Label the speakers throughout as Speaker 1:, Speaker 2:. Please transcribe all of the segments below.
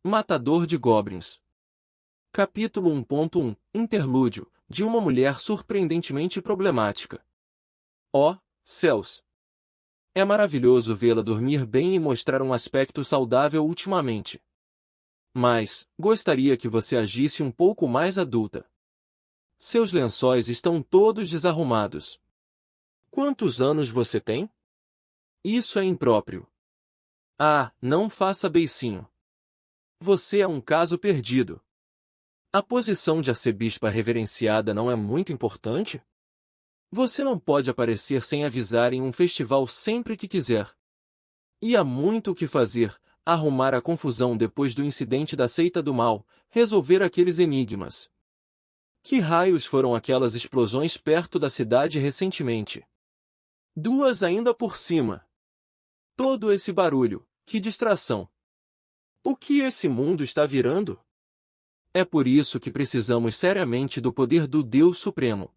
Speaker 1: Matador de Goblins. Capítulo 1.1 Interlúdio, de uma mulher surpreendentemente problemática. Ó, céus! É maravilhoso vê-la dormir bem e mostrar um aspecto saudável ultimamente. Mas, gostaria que você agisse um pouco mais adulta. Seus lençóis estão todos desarrumados. Quantos anos você tem? Isso é impróprio. Ah, não faça beicinho. Você é um caso perdido. A posição de arcebispa reverenciada não é muito importante? Você não pode aparecer sem avisar em um festival sempre que quiser. E há muito o que fazer, arrumar a confusão depois do incidente da seita do mal, resolver aqueles enigmas. Que raios foram aquelas explosões perto da cidade recentemente? 2 ainda por cima. Todo esse barulho, que distração. O que esse mundo está virando? É por isso que precisamos seriamente do poder do Deus Supremo.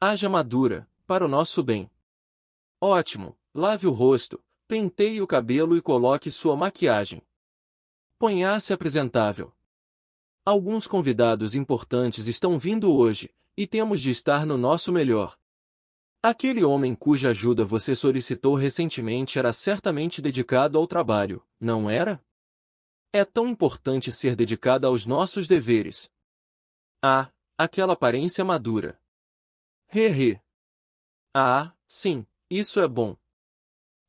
Speaker 1: Haja madura, para o nosso bem. Ótimo, lave o rosto, penteie o cabelo e coloque sua maquiagem. Ponha-se apresentável. Alguns convidados importantes estão vindo hoje, e temos de estar no nosso melhor. Aquele homem cuja ajuda você solicitou recentemente era certamente dedicado ao trabalho, não era? É tão importante ser dedicada aos nossos deveres. Ah, aquela aparência madura. He. Ah, sim, isso é bom.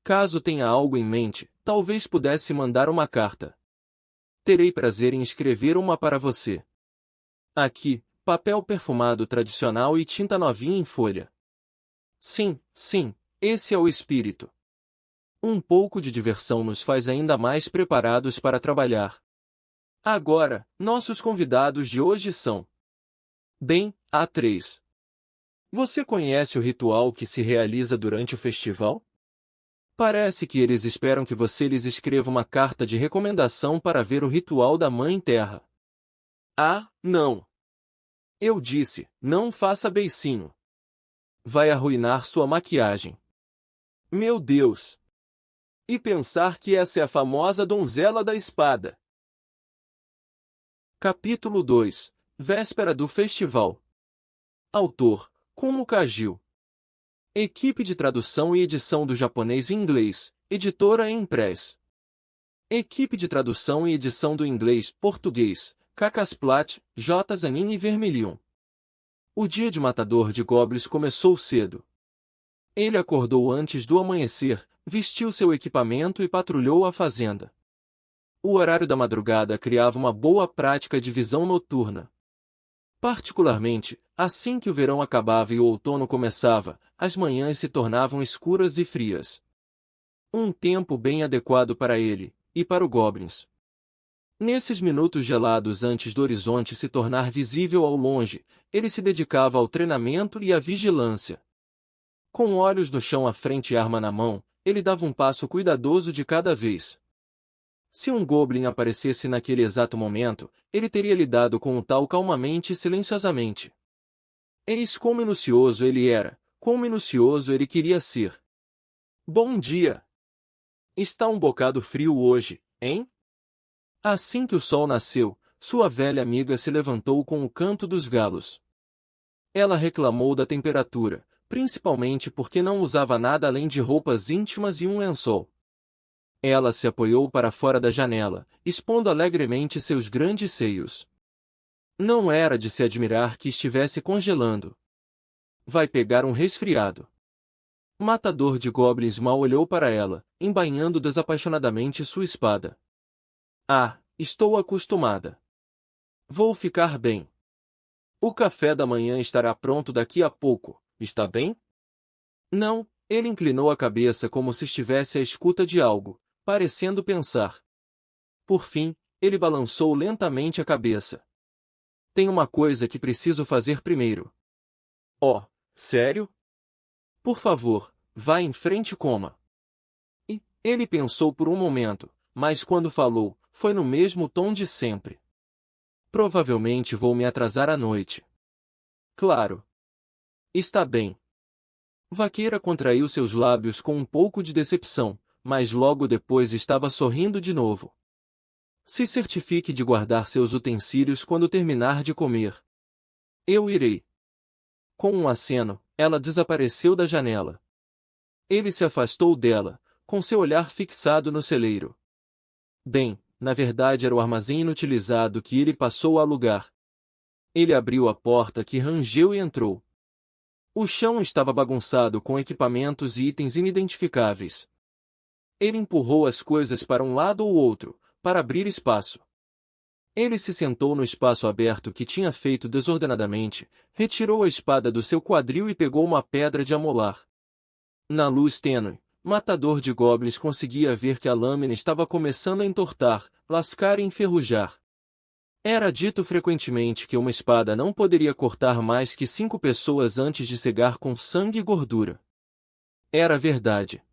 Speaker 1: Caso tenha algo em mente, talvez pudesse mandar uma carta. Terei prazer em escrever uma para você. Aqui, papel perfumado tradicional e tinta novinha em folha. Sim, esse é o espírito. Um pouco de diversão nos faz ainda mais preparados para trabalhar. Agora, nossos convidados de hoje são... Bem, há 3. Você conhece o ritual que se realiza durante o festival? Parece que eles esperam que você lhes escreva uma carta de recomendação para ver o ritual da Mãe Terra. Ah, não! Eu disse, não faça beicinho. Vai arruinar sua maquiagem. Meu Deus! E pensar que essa é a famosa donzela da espada. Capítulo 2 Véspera do Festival. Autor, Kumo Kagil. Equipe de tradução e edição do japonês e inglês, editora Empress. Equipe de tradução e edição do inglês-português, Cacasplat, J. Zanini Vermilion. O dia de Matador de Goblins começou cedo. Ele acordou antes do amanhecer, vestiu seu equipamento e patrulhou a fazenda. O horário da madrugada criava uma boa prática de visão noturna. Particularmente, assim que o verão acabava e o outono começava, as manhãs se tornavam escuras e frias. Um tempo bem adequado para ele, e para o Goblins. Nesses minutos gelados antes do horizonte se tornar visível ao longe, ele se dedicava ao treinamento e à vigilância. Com olhos no chão à frente e arma na mão, ele dava um passo cuidadoso de cada vez. Se um Goblin aparecesse naquele exato momento, ele teria lidado com o tal calmamente e silenciosamente. Eis quão minucioso ele era, quão minucioso ele queria ser. Bom dia! Está um bocado frio hoje, hein? Assim que o sol nasceu, sua velha amiga se levantou com o canto dos galos. Ela reclamou da temperatura, principalmente porque não usava nada além de roupas íntimas e um lençol. Ela se apoiou para fora da janela, expondo alegremente seus grandes seios. Não era de se admirar que estivesse congelando. Vai pegar um resfriado. Matador de Goblins mal olhou para ela, embainhando desapaixonadamente sua espada. Ah, estou acostumada. Vou ficar bem. O café da manhã estará pronto daqui a pouco, está bem? Não, ele inclinou a cabeça como se estivesse à escuta de algo, parecendo pensar. Por fim, ele balançou lentamente a cabeça. Tem uma coisa que preciso fazer primeiro. Oh, sério? Por favor, vá em frente e coma. E, ele pensou por um momento, mas quando falou, foi no mesmo tom de sempre. Provavelmente vou me atrasar à noite. Claro. Está bem. Vaqueira contraiu seus lábios com um pouco de decepção, mas logo depois estava sorrindo de novo. Se certifique de guardar seus utensílios quando terminar de comer. Eu irei. Com um aceno, ela desapareceu da janela. Ele se afastou dela, com seu olhar fixado no celeiro. Bem, na verdade era o armazém inutilizado que ele passou a alugar. Ele abriu a porta que rangeu e entrou. O chão estava bagunçado com equipamentos e itens inidentificáveis. Ele empurrou as coisas para um lado ou outro, para abrir espaço. Ele se sentou no espaço aberto que tinha feito desordenadamente, retirou a espada do seu quadril e pegou uma pedra de amolar. Na luz tênue, Matador de Goblins conseguia ver que a lâmina estava começando a entortar, lascar e enferrujar. Era dito frequentemente que uma espada não poderia cortar mais que 5 pessoas antes de cegar com sangue e gordura. Era verdade.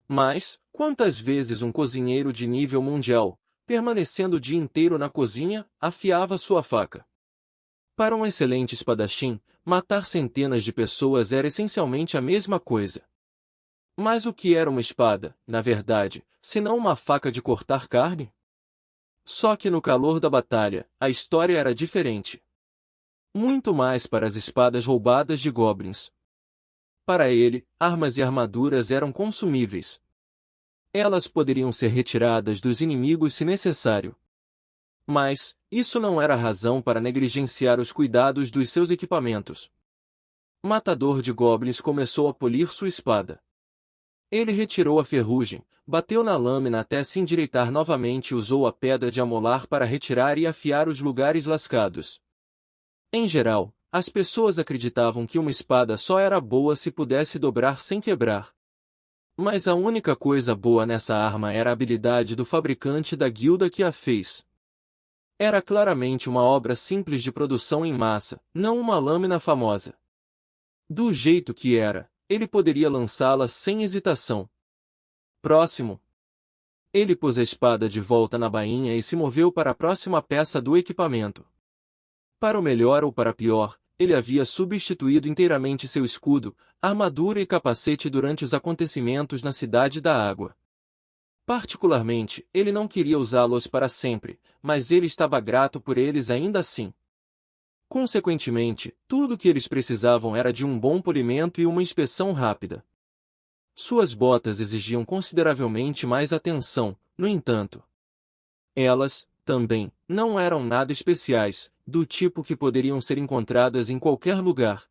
Speaker 1: Mas, quantas vezes um cozinheiro de nível mundial, permanecendo o dia inteiro na cozinha, afiava sua faca? Para um excelente espadachim, matar centenas de pessoas era essencialmente a mesma coisa. Mas o que era uma espada, na verdade, senão uma faca de cortar carne? Só que no calor da batalha, a história era diferente. Muito mais para as espadas roubadas de goblins. Para ele, armas e armaduras eram consumíveis. Elas poderiam ser retiradas dos inimigos se necessário. Mas, isso não era razão para negligenciar os cuidados dos seus equipamentos. Matador de Goblins começou a polir sua espada. Ele retirou a ferrugem, bateu na lâmina até se endireitar novamente e usou a pedra de amolar para retirar e afiar os lugares lascados. Em geral, as pessoas acreditavam que uma espada só era boa se pudesse dobrar sem quebrar. Mas a única coisa boa nessa arma era a habilidade do fabricante da guilda que a fez. Era claramente uma obra simples de produção em massa, não uma lâmina famosa. Do jeito que era, ele poderia lançá-la sem hesitação. Próximo. Ele pôs a espada de volta na bainha e se moveu para a próxima peça do equipamento. Para o melhor ou para pior, ele havia substituído inteiramente seu escudo, armadura e capacete durante os acontecimentos na Cidade da Água. Particularmente, ele não queria usá-los para sempre, mas ele estava grato por eles ainda assim. Consequentemente, tudo o que eles precisavam era de um bom polimento e uma inspeção rápida. Suas botas exigiam consideravelmente mais atenção, no entanto. Elas, também, não eram nada especiais, do tipo que poderiam ser encontradas em qualquer lugar.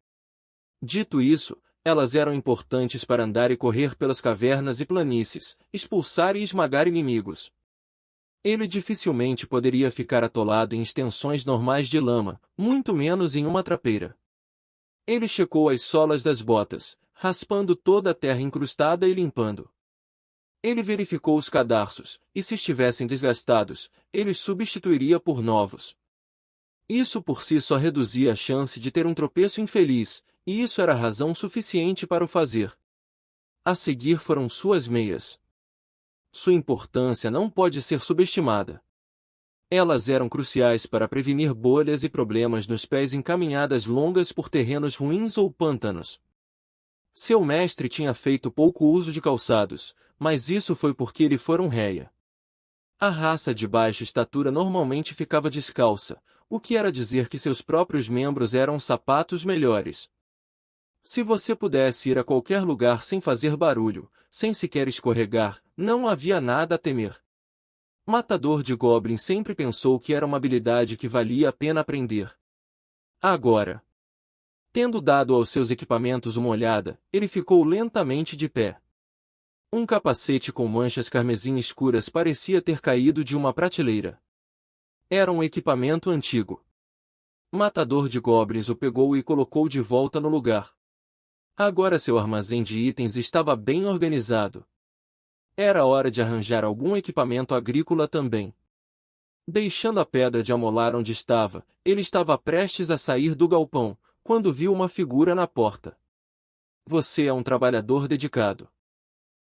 Speaker 1: Dito isso, elas eram importantes para andar e correr pelas cavernas e planícies, expulsar e esmagar inimigos. Ele dificilmente poderia ficar atolado em extensões normais de lama, muito menos em uma trapeira. Ele checou as solas das botas, raspando toda a terra incrustada e limpando. Ele verificou os cadarços, e se estivessem desgastados, ele os substituiria por novos. Isso por si só reduzia a chance de ter um tropeço infeliz, e isso era razão suficiente para o fazer. A seguir foram suas meias. Sua importância não pode ser subestimada. Elas eram cruciais para prevenir bolhas e problemas nos pés em caminhadas longas por terrenos ruins ou pântanos. Seu mestre tinha feito pouco uso de calçados, mas isso foi porque ele fora um réia. A raça de baixa estatura normalmente ficava descalça, o que era dizer que seus próprios membros eram sapatos melhores. Se você pudesse ir a qualquer lugar sem fazer barulho, sem sequer escorregar, não havia nada a temer. Matador de Goblins sempre pensou que era uma habilidade que valia a pena aprender. Agora, tendo dado aos seus equipamentos uma olhada, ele ficou lentamente de pé. Um capacete com manchas carmesim escuras parecia ter caído de uma prateleira. Era um equipamento antigo. Matador de Goblins o pegou e colocou de volta no lugar. Agora seu armazém de itens estava bem organizado. Era hora de arranjar algum equipamento agrícola também. Deixando a pedra de amolar onde estava, ele estava prestes a sair do galpão, quando viu uma figura na porta. Você é um trabalhador dedicado.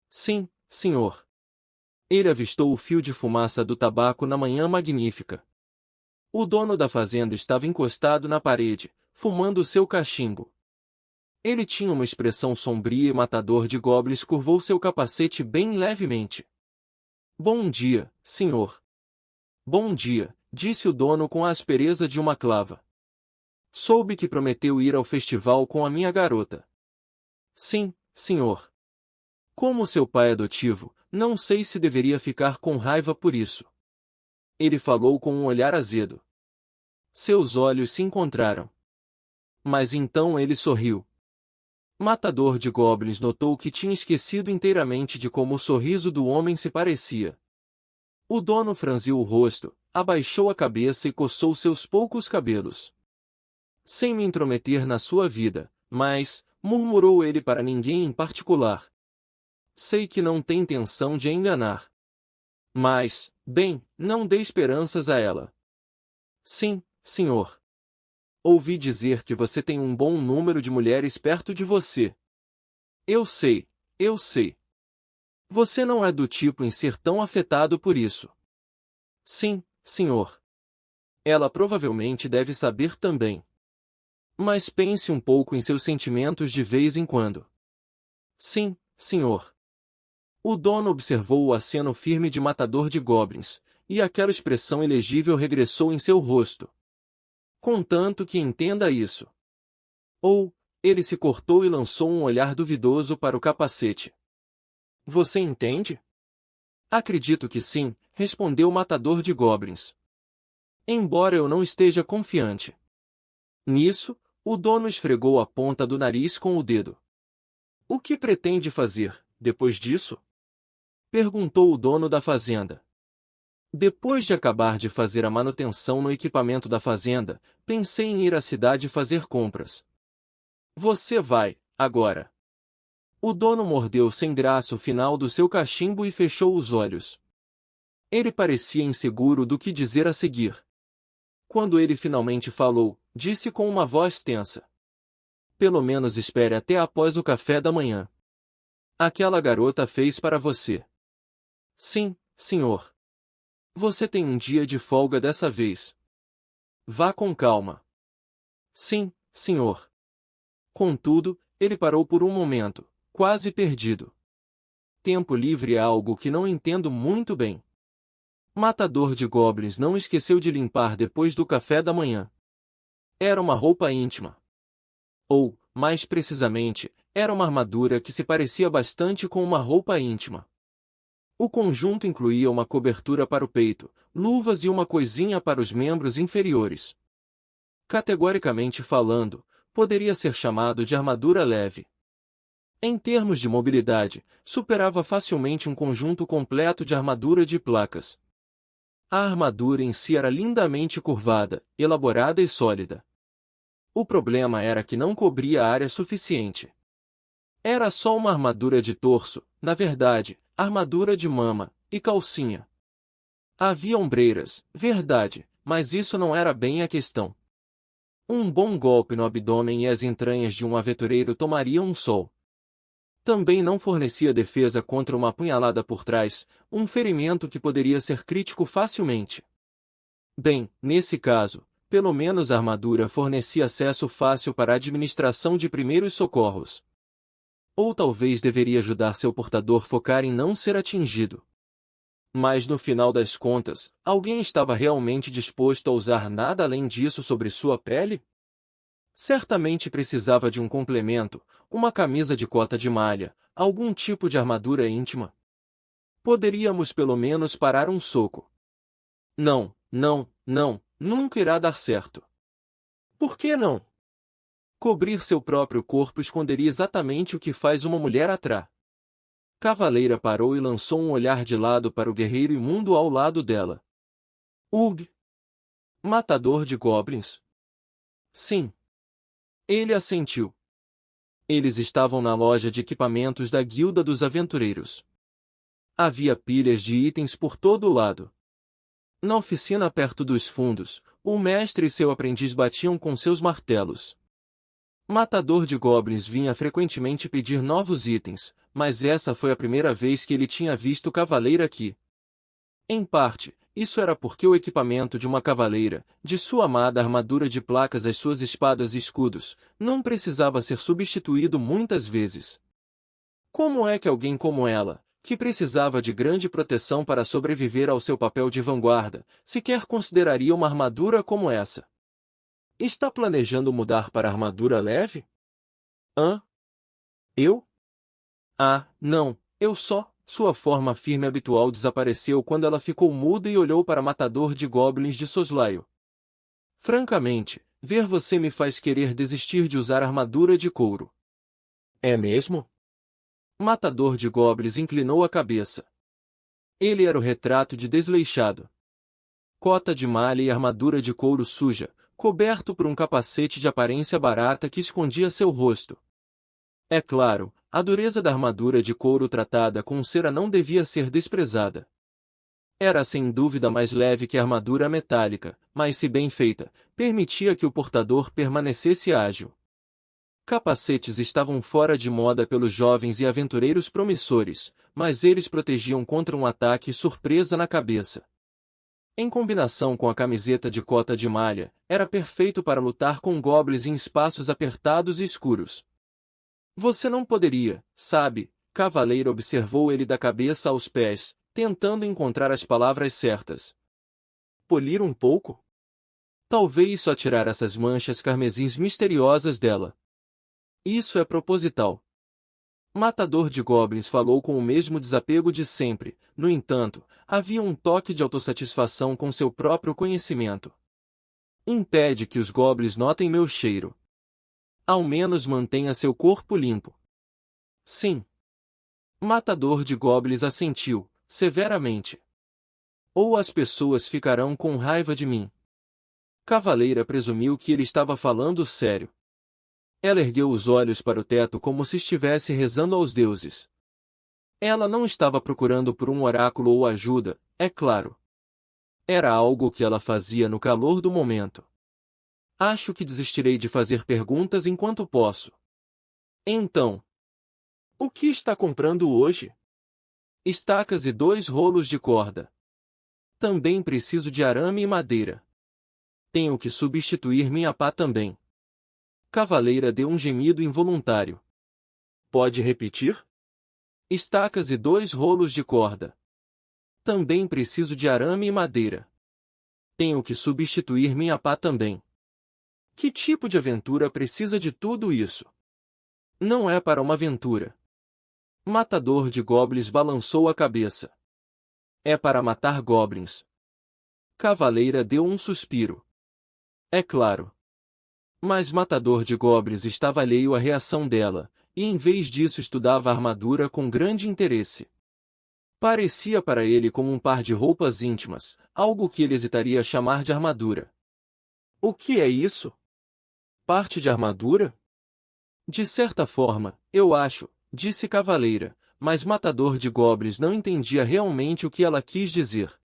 Speaker 1: Sim, senhor. Ele avistou o fio de fumaça do tabaco na manhã magnífica. O dono da fazenda estava encostado na parede, fumando seu cachimbo. Ele tinha uma expressão sombria e Matador de Goblins curvou seu capacete bem levemente. Bom dia, senhor. Bom dia, disse o dono com a aspereza de uma clava. Soube que prometeu ir ao festival com a minha garota. Sim, senhor. Como seu pai adotivo, não sei se deveria ficar com raiva por isso. Ele falou com um olhar azedo. Seus olhos se encontraram. Mas então ele sorriu. Matador de Goblins notou que tinha esquecido inteiramente de como o sorriso do homem se parecia. O dono franziu o rosto, abaixou a cabeça e coçou seus poucos cabelos. Sem me intrometer na sua vida, mas, murmurou ele para ninguém em particular. Sei que não tem intenção de a enganar. Mas, bem, não dê esperanças a ela. Sim, senhor. Ouvi dizer que você tem um bom número de mulheres perto de você. Eu sei, eu sei. Você não é do tipo em ser tão afetado por isso. Sim, senhor. Ela provavelmente deve saber também. Mas pense um pouco em seus sentimentos de vez em quando. Sim, senhor. O dono observou o aceno firme de matador de goblins, e aquela expressão elegível regressou em seu rosto. Contanto que entenda isso. Ou, ele se cortou e lançou um olhar duvidoso para o capacete. Você entende? Acredito que sim, respondeu o matador de goblins. Embora eu não esteja confiante. Nisso, o dono esfregou a ponta do nariz com o dedo. O que pretende fazer, depois disso? Perguntou o dono da fazenda. Depois de acabar de fazer a manutenção no equipamento da fazenda, pensei em ir à cidade fazer compras. Você vai, agora. O dono mordeu sem graça o final do seu cachimbo e fechou os olhos. Ele parecia inseguro do que dizer a seguir. Quando ele finalmente falou, disse com uma voz tensa. Pelo menos espere até após o café da manhã. Aquela garota fez para você. Sim, senhor. Você tem um dia de folga dessa vez. Vá com calma. Sim, senhor. Contudo, ele parou por um momento, quase perdido. Tempo livre é algo que não entendo muito bem. Matador de Goblins não esqueceu de limpar depois do café da manhã. Era uma roupa íntima. Ou, mais precisamente, era uma armadura que se parecia bastante com uma roupa íntima. O conjunto incluía uma cobertura para o peito, luvas e uma coisinha para os membros inferiores. Categoricamente falando, poderia ser chamado de armadura leve. Em termos de mobilidade, superava facilmente um conjunto completo de armadura de placas. A armadura em si era lindamente curvada, elaborada e sólida. O problema era que não cobria área suficiente. Era só uma armadura de torso, na verdade, armadura de mama, e calcinha. Havia ombreiras, verdade, mas isso não era bem a questão. Um bom golpe no abdômen e as entranhas de um aventureiro tomariam um sol. Também não fornecia defesa contra uma apunhalada por trás, um ferimento que poderia ser crítico facilmente. Bem, nesse caso, pelo menos a armadura fornecia acesso fácil para a administração de primeiros socorros. Ou talvez deveria ajudar seu portador focar em não ser atingido. Mas no final das contas, alguém estava realmente disposto a usar nada além disso sobre sua pele? Certamente precisava de um complemento, uma camisa de cota de malha, algum tipo de armadura íntima. Poderíamos pelo menos parar um soco. Não, não, não, nunca irá dar certo. Por que não? Cobrir seu próprio corpo esconderia exatamente o que faz uma mulher atrair. Cavaleira parou e lançou um olhar de lado para o guerreiro imundo ao lado dela. Ugh! Matador de goblins? Sim. Ele assentiu. Eles estavam na loja de equipamentos da Guilda dos Aventureiros. Havia pilhas de itens por todo o lado. Na oficina perto dos fundos, o mestre e seu aprendiz batiam com seus martelos. Matador de Goblins vinha frequentemente pedir novos itens, mas essa foi a primeira vez que ele tinha visto cavaleira aqui. Em parte, isso era porque o equipamento de uma cavaleira, de sua amada armadura de placas às suas espadas e escudos, não precisava ser substituído muitas vezes. Como é que alguém como ela, que precisava de grande proteção para sobreviver ao seu papel de vanguarda, sequer consideraria uma armadura como essa. Está planejando mudar para armadura leve? Hã? Eu? Ah, não, eu só. Sua forma firme habitual desapareceu quando ela ficou muda e olhou para Matador de Goblins de soslaio. Francamente, ver você me faz querer desistir de usar armadura de couro. É mesmo? Matador de Goblins inclinou a cabeça. Ele era o retrato de desleixado. Cota de malha e armadura de couro suja, coberto por um capacete de aparência barata que escondia seu rosto. É claro, a dureza da armadura de couro tratada com cera não devia ser desprezada. Era sem dúvida mais leve que a armadura metálica, mas se bem feita, permitia que o portador permanecesse ágil. Capacetes estavam fora de moda pelos jovens e aventureiros promissores, mas eles protegiam contra um ataque surpresa na cabeça. Em combinação com a camiseta de cota de malha, era perfeito para lutar com goblins em espaços apertados e escuros. Você não poderia, sabe? Cavaleiro observou ele da cabeça aos pés, tentando encontrar as palavras certas. Polir um pouco? Talvez só tirar essas manchas carmesins misteriosas dela. Isso é proposital. Matador de Goblins falou com o mesmo desapego de sempre, no entanto, havia um toque de autossatisfação com seu próprio conhecimento. Impede que os goblins notem meu cheiro. Ao menos mantenha seu corpo limpo. Sim. Matador de Goblins assentiu, severamente. Ou as pessoas ficarão com raiva de mim. Cavaleira presumiu que ele estava falando sério. Ela ergueu os olhos para o teto como se estivesse rezando aos deuses. Ela não estava procurando por um oráculo ou ajuda, é claro. Era algo que ela fazia no calor do momento. Acho que desistirei de fazer perguntas enquanto posso. Então, o que está comprando hoje? Estacas e 2 rolos de corda. Também preciso de arame e madeira. Tenho que substituir minha pá também. Cavaleira deu um gemido involuntário. Pode repetir? Estacas e 2 rolos de corda. Também preciso de arame e madeira. Tenho que substituir minha pá também. Que tipo de aventura precisa de tudo isso? Não é para uma aventura. Matador de Goblins balançou a cabeça. É para matar goblins. Cavaleira deu um suspiro. É claro. Mas Matador de Goblins estava alheio à reação dela, e em vez disso estudava a armadura com grande interesse. Parecia para ele como um par de roupas íntimas, algo que ele hesitaria chamar de armadura. O que é isso? Parte de armadura? De certa forma, eu acho, disse Cavaleira, mas Matador de Goblins não entendia realmente o que ela quis dizer.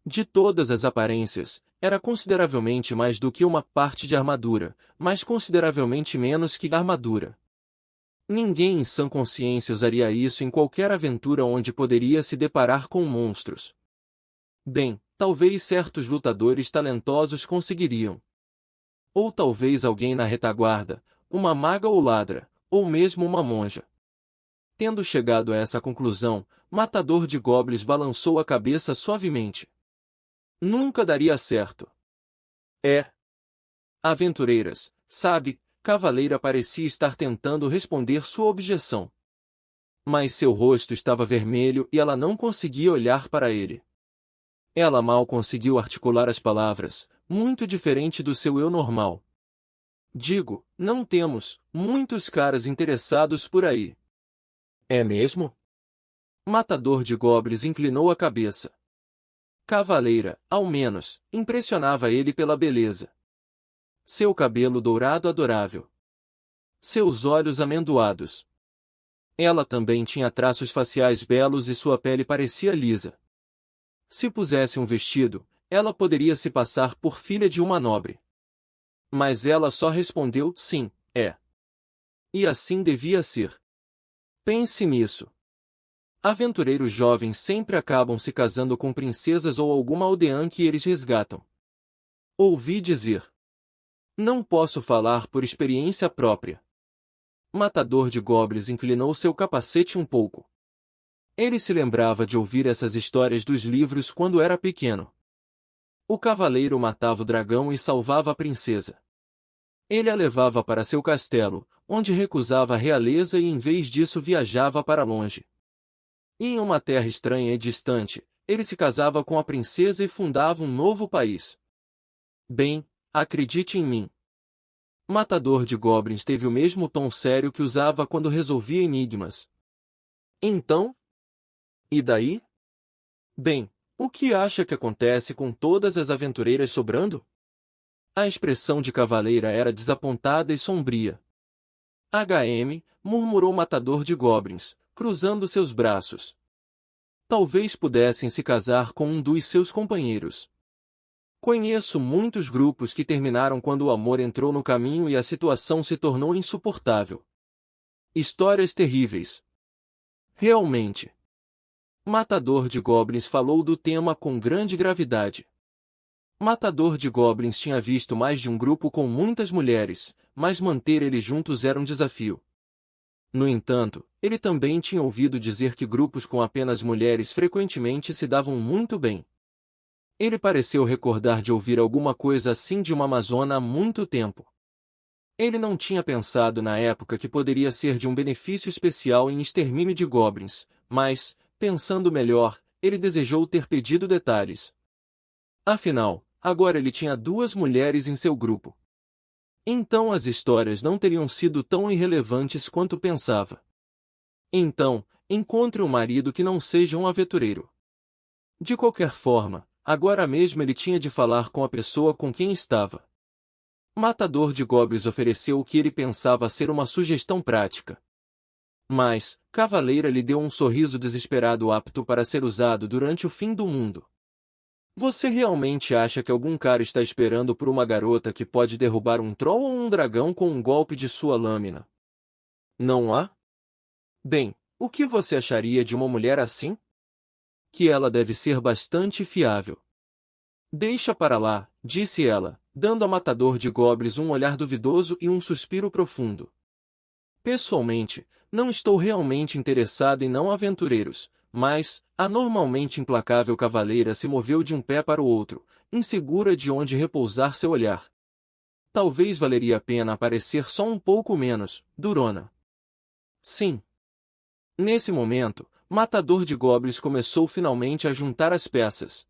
Speaker 1: De todas as aparências, era consideravelmente mais do que uma parte de armadura, mas consideravelmente menos que armadura. Ninguém em sã consciência usaria isso em qualquer aventura onde poderia se deparar com monstros. Bem, talvez certos lutadores talentosos conseguiriam. Ou talvez alguém na retaguarda, uma maga ou ladra, ou mesmo uma monja. Tendo chegado a essa conclusão, Matador de Goblins balançou a cabeça suavemente. Nunca daria certo. É. Aventureiras, sabe, Cavaleira parecia estar tentando responder sua objeção. Mas seu rosto estava vermelho e ela não conseguia olhar para ele. Ela mal conseguiu articular as palavras, muito diferente do seu eu normal. Digo, não temos muitos caras interessados por aí. É mesmo? Matador de Goblins inclinou a cabeça. Cavaleira, ao menos, impressionava ele pela beleza. Seu cabelo dourado adorável. Seus olhos amendoados. Ela também tinha traços faciais belos e sua pele parecia lisa. Se pusesse um vestido, ela poderia se passar por filha de uma nobre. Mas ela só respondeu, sim, é. E assim devia ser. Pense nisso. Aventureiros jovens sempre acabam se casando com princesas ou alguma aldeã que eles resgatam. Ouvi dizer. Não posso falar por experiência própria. Matador de Goblins inclinou seu capacete um pouco. Ele se lembrava de ouvir essas histórias dos livros quando era pequeno. O cavaleiro matava o dragão e salvava a princesa. Ele a levava para seu castelo, onde recusava a realeza e em vez disso viajava para longe. E em uma terra estranha e distante, ele se casava com a princesa e fundava um novo país. Bem, acredite em mim. Matador de Goblins teve o mesmo tom sério que usava quando resolvia enigmas. Então? E daí? Bem, o que acha que acontece com todas as aventureiras sobrando? A expressão de Cavaleira era desapontada e sombria. HM, murmurou Matador de Goblins, cruzando seus braços. Talvez pudessem se casar com um dos seus companheiros. Conheço muitos grupos que terminaram quando o amor entrou no caminho e a situação se tornou insuportável. Histórias terríveis. Realmente. Matador de Goblins falou do tema com grande gravidade. Matador de Goblins tinha visto mais de um grupo com muitas mulheres, mas manter eles juntos era um desafio. No entanto, ele também tinha ouvido dizer que grupos com apenas mulheres frequentemente se davam muito bem. Ele pareceu recordar de ouvir alguma coisa assim de uma amazona há muito tempo. Ele não tinha pensado na época que poderia ser de um benefício especial em extermínio de goblins, mas, pensando melhor, ele desejou ter pedido detalhes. Afinal, agora ele tinha 2 mulheres em seu grupo. Então as histórias não teriam sido tão irrelevantes quanto pensava. Então, encontre um marido que não seja um aventureiro. De qualquer forma, agora mesmo ele tinha de falar com a pessoa com quem estava. Matador de Goblins ofereceu o que ele pensava ser uma sugestão prática. Mas, Cavaleira lhe deu um sorriso desesperado apto para ser usado durante o fim do mundo. Você realmente acha que algum cara está esperando por uma garota que pode derrubar um troll ou um dragão com um golpe de sua lâmina? Não há? Bem, o que você acharia de uma mulher assim? Que ela deve ser bastante fiável. Deixa para lá, disse ela, dando a Matador de Goblins um olhar duvidoso e um suspiro profundo. Pessoalmente, não estou realmente interessado em não aventureiros, mas, a normalmente implacável cavaleira se moveu de um pé para o outro, insegura de onde repousar seu olhar. Talvez valeria a pena aparecer só um pouco menos, durona. Sim. Nesse momento, Matador de Goblins começou finalmente a juntar as peças.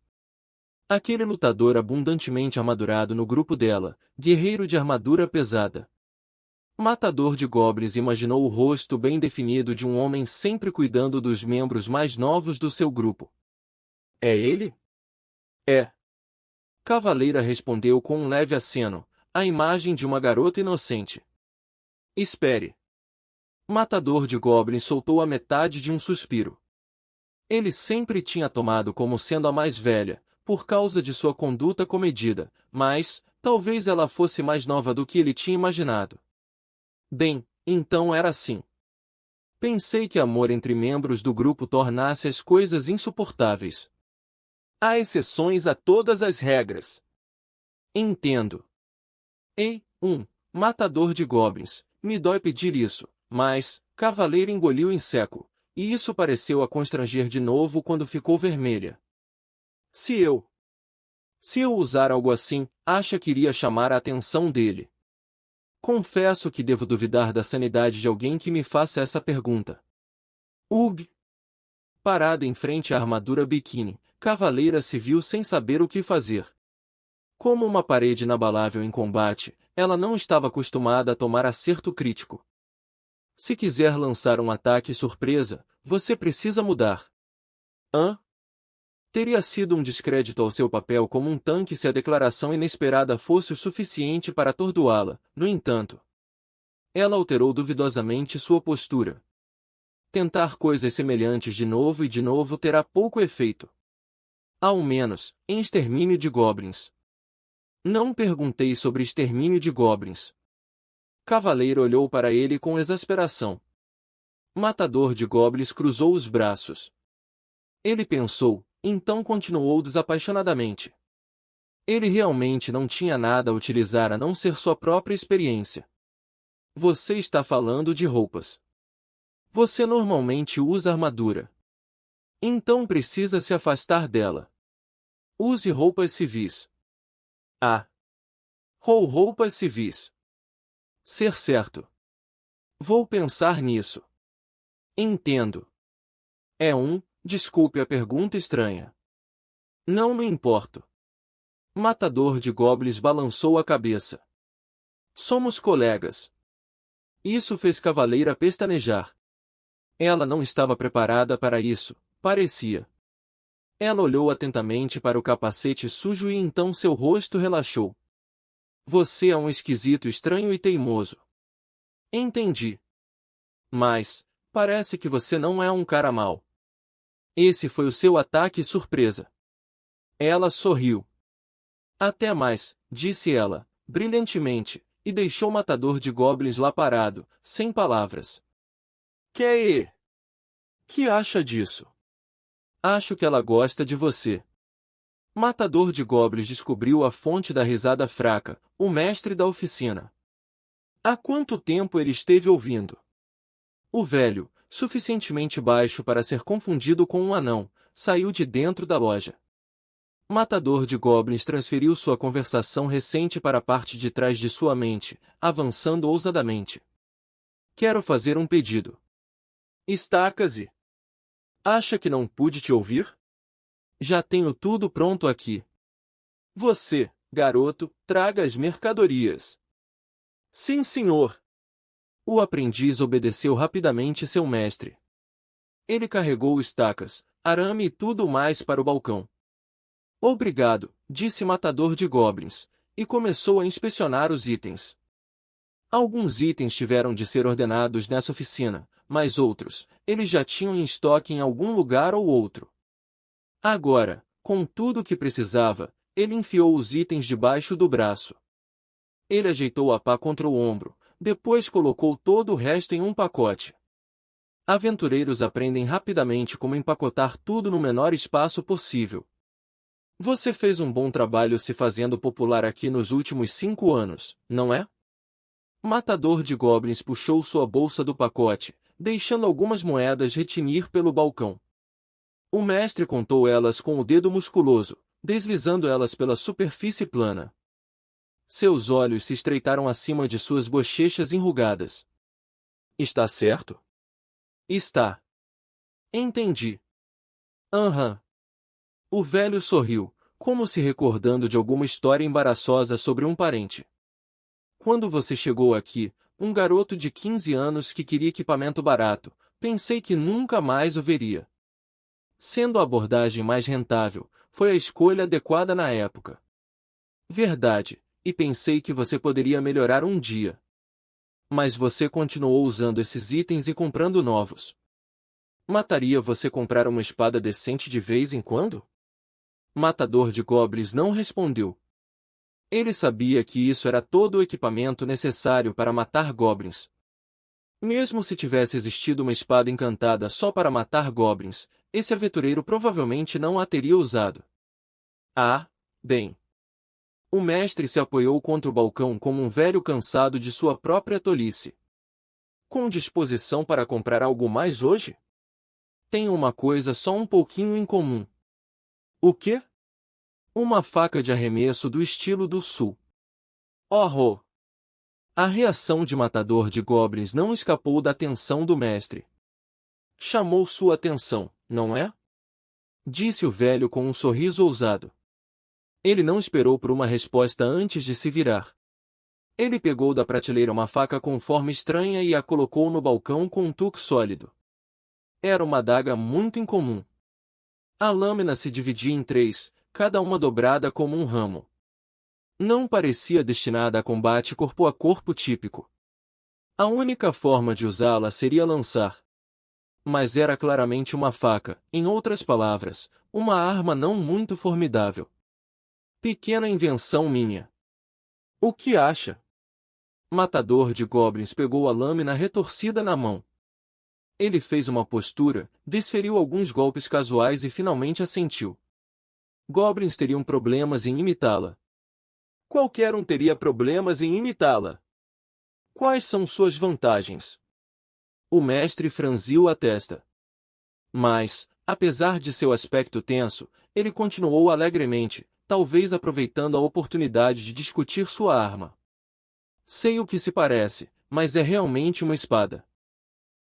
Speaker 1: Aquele lutador abundantemente armadurado no grupo dela, guerreiro de armadura pesada. Matador de Goblins imaginou o rosto bem definido de um homem sempre cuidando dos membros mais novos do seu grupo. É ele? É. Cavaleira respondeu com um leve aceno, a imagem de uma garota inocente. Espere. Matador de Goblins soltou a metade de um suspiro. Ele sempre tinha tomado como sendo a mais velha, por causa de sua conduta comedida, mas, talvez ela fosse mais nova do que ele tinha imaginado. Bem, então era assim. Pensei que amor entre membros do grupo tornasse as coisas insuportáveis. Há exceções a todas as regras. Entendo. Ei, matador de goblins, me dói pedir isso, mas, Cavaleiro engoliu em seco, e isso pareceu a constranger de novo quando ficou vermelha. Se eu usar algo assim, acha que iria chamar a atenção dele? Confesso que devo duvidar da sanidade de alguém que me faça essa pergunta. Ugh! Parada em frente à armadura biquíni, Cavaleira se viu sem saber o que fazer. Como uma parede inabalável em combate, ela não estava acostumada a tomar acerto crítico. Se quiser lançar um ataque surpresa, você precisa mudar. Hã? Teria sido um descrédito ao seu papel como um tanque se a declaração inesperada fosse o suficiente para atordoá-la, no entanto. Ela alterou duvidosamente sua postura. Tentar coisas semelhantes de novo terá pouco efeito. Ao menos, em extermínio de goblins. Não perguntei sobre extermínio de goblins. Cavaleiro olhou para ele com exasperação. Matador de goblins cruzou os braços. Ele pensou, então continuou desapaixonadamente. Ele realmente não tinha nada a utilizar a não ser sua própria experiência. Você está falando de roupas. Você normalmente usa armadura. Então precisa se afastar dela. Use roupas civis. Ah. Roupas civis. Ser certo. Vou pensar nisso. Entendo. Desculpe a pergunta estranha. Não me importo. Matador de Goblins balançou a cabeça. Somos colegas. Isso fez Cavaleira pestanejar. Ela não estava preparada para isso, parecia. Ela olhou atentamente para o capacete sujo e então seu rosto relaxou. Você é um esquisito estranho e teimoso. Entendi. Mas, parece que você não é um cara mau. Esse foi o seu ataque surpresa. Ela sorriu. Até mais, disse ela, brilhantemente, e deixou o matador de goblins lá parado, sem palavras. Que acha disso? Acho que ela gosta de você. Matador de goblins descobriu a fonte da risada fraca, o mestre da oficina. Há quanto tempo ele esteve ouvindo? O velho, suficientemente baixo para ser confundido com um anão, saiu de dentro da loja. Matador de Goblins transferiu sua conversação recente para a parte de trás de sua mente, avançando ousadamente. Quero fazer um pedido. Estaca-se. Acha que não pude te ouvir? Já tenho tudo pronto aqui. Você, garoto, traga as mercadorias. Sim, senhor. O aprendiz obedeceu rapidamente seu mestre. Ele carregou estacas, arame e tudo mais para o balcão. Obrigado, disse Matador de Goblins, e começou a inspecionar os itens. Alguns itens tiveram de ser ordenados nessa oficina, mas outros, eles já tinham em estoque em algum lugar ou outro. Agora, com tudo o que precisava, ele enfiou os itens debaixo do braço. Ele ajeitou a pá contra o ombro, depois colocou todo o resto em um pacote. Aventureiros aprendem rapidamente como empacotar tudo no menor espaço possível. Você fez um bom trabalho se fazendo popular aqui nos últimos 5 anos, não é? Matador de Goblins puxou sua bolsa do pacote, deixando algumas moedas retinir pelo balcão. O mestre contou elas com o dedo musculoso, deslizando elas pela superfície plana. Seus olhos se estreitaram acima de suas bochechas enrugadas. Está certo? Está. Entendi. Aham. O velho sorriu, como se recordando de alguma história embaraçosa sobre um parente. Quando você chegou aqui, um garoto de 15 anos que queria equipamento barato, pensei que nunca mais o veria. Sendo a abordagem mais rentável, foi a escolha adequada na época. Verdade, e pensei que você poderia melhorar um dia. Mas você continuou usando esses itens e comprando novos. Mataria você comprar uma espada decente de vez em quando? Matador de Goblins não respondeu. Ele sabia que isso era todo o equipamento necessário para matar goblins. Mesmo se tivesse existido uma espada encantada só para matar goblins, esse aventureiro provavelmente não a teria usado. Ah, bem. O mestre se apoiou contra o balcão como um velho cansado de sua própria tolice. Com disposição para comprar algo mais hoje? Tenho uma coisa só um pouquinho incomum. O quê? Uma faca de arremesso do estilo do sul. Oh! A reação de Matador de Goblins não escapou da atenção do mestre. Chamou sua atenção, não é? Disse o velho com um sorriso ousado. Ele não esperou por uma resposta antes de se virar. Ele pegou da prateleira uma faca com forma estranha e a colocou no balcão com um tuque sólido. Era uma adaga muito incomum. A lâmina se dividia em 3, cada uma dobrada como um ramo. Não parecia destinada a combate corpo a corpo típico. A única forma de usá-la seria lançar. Mas era claramente uma faca, em outras palavras, uma arma não muito formidável. Pequena invenção minha. O que acha? Matador de Goblins pegou a lâmina retorcida na mão. Ele fez uma postura, desferiu alguns golpes casuais e finalmente assentiu. Goblins teriam problemas em imitá-la. Qualquer um teria problemas em imitá-la. Quais são suas vantagens? O mestre franziu a testa. Mas, Apesar de seu aspecto tenso, ele continuou alegremente, talvez aproveitando a oportunidade de discutir sua arma. Sei o que se parece, mas é realmente uma espada.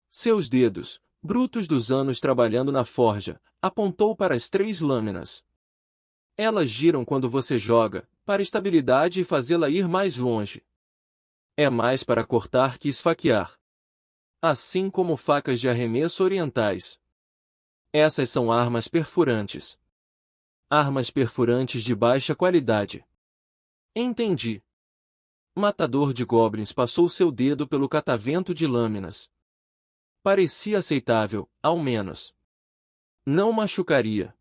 Speaker 1: Seus dedos, brutos dos anos trabalhando na forja, apontou para as 3 lâminas. Elas giram quando você joga, para estabilidade e fazê-la ir mais longe. É mais para cortar que esfaquear. Assim como facas de arremesso orientais. Essas são armas perfurantes. Armas perfurantes de baixa qualidade. Entendi. Matador de Goblins passou seu dedo pelo catavento de lâminas. Parecia aceitável, ao menos. Não machucaria.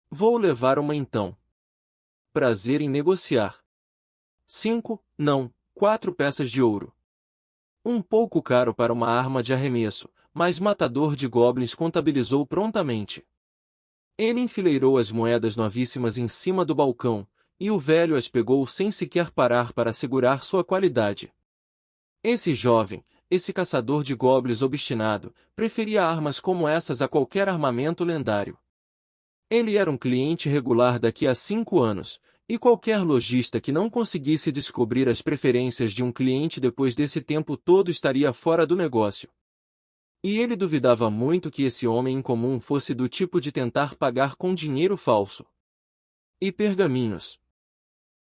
Speaker 1: Vou levar uma então. Prazer em negociar. 5, não, 4 peças de ouro. Um pouco caro para uma arma de arremesso, mas Matador de Goblins contabilizou prontamente. Ele enfileirou as moedas novíssimas em cima do balcão, e o velho as pegou sem sequer parar para assegurar sua qualidade. Esse jovem, esse caçador de goblins obstinado, preferia armas como essas a qualquer armamento lendário. Ele era um cliente regular daqui a 5 anos, e qualquer lojista que não conseguisse descobrir as preferências de um cliente depois desse tempo todo estaria fora do negócio. E ele duvidava muito que esse homem incomum fosse do tipo de tentar pagar com dinheiro falso. E pergaminhos.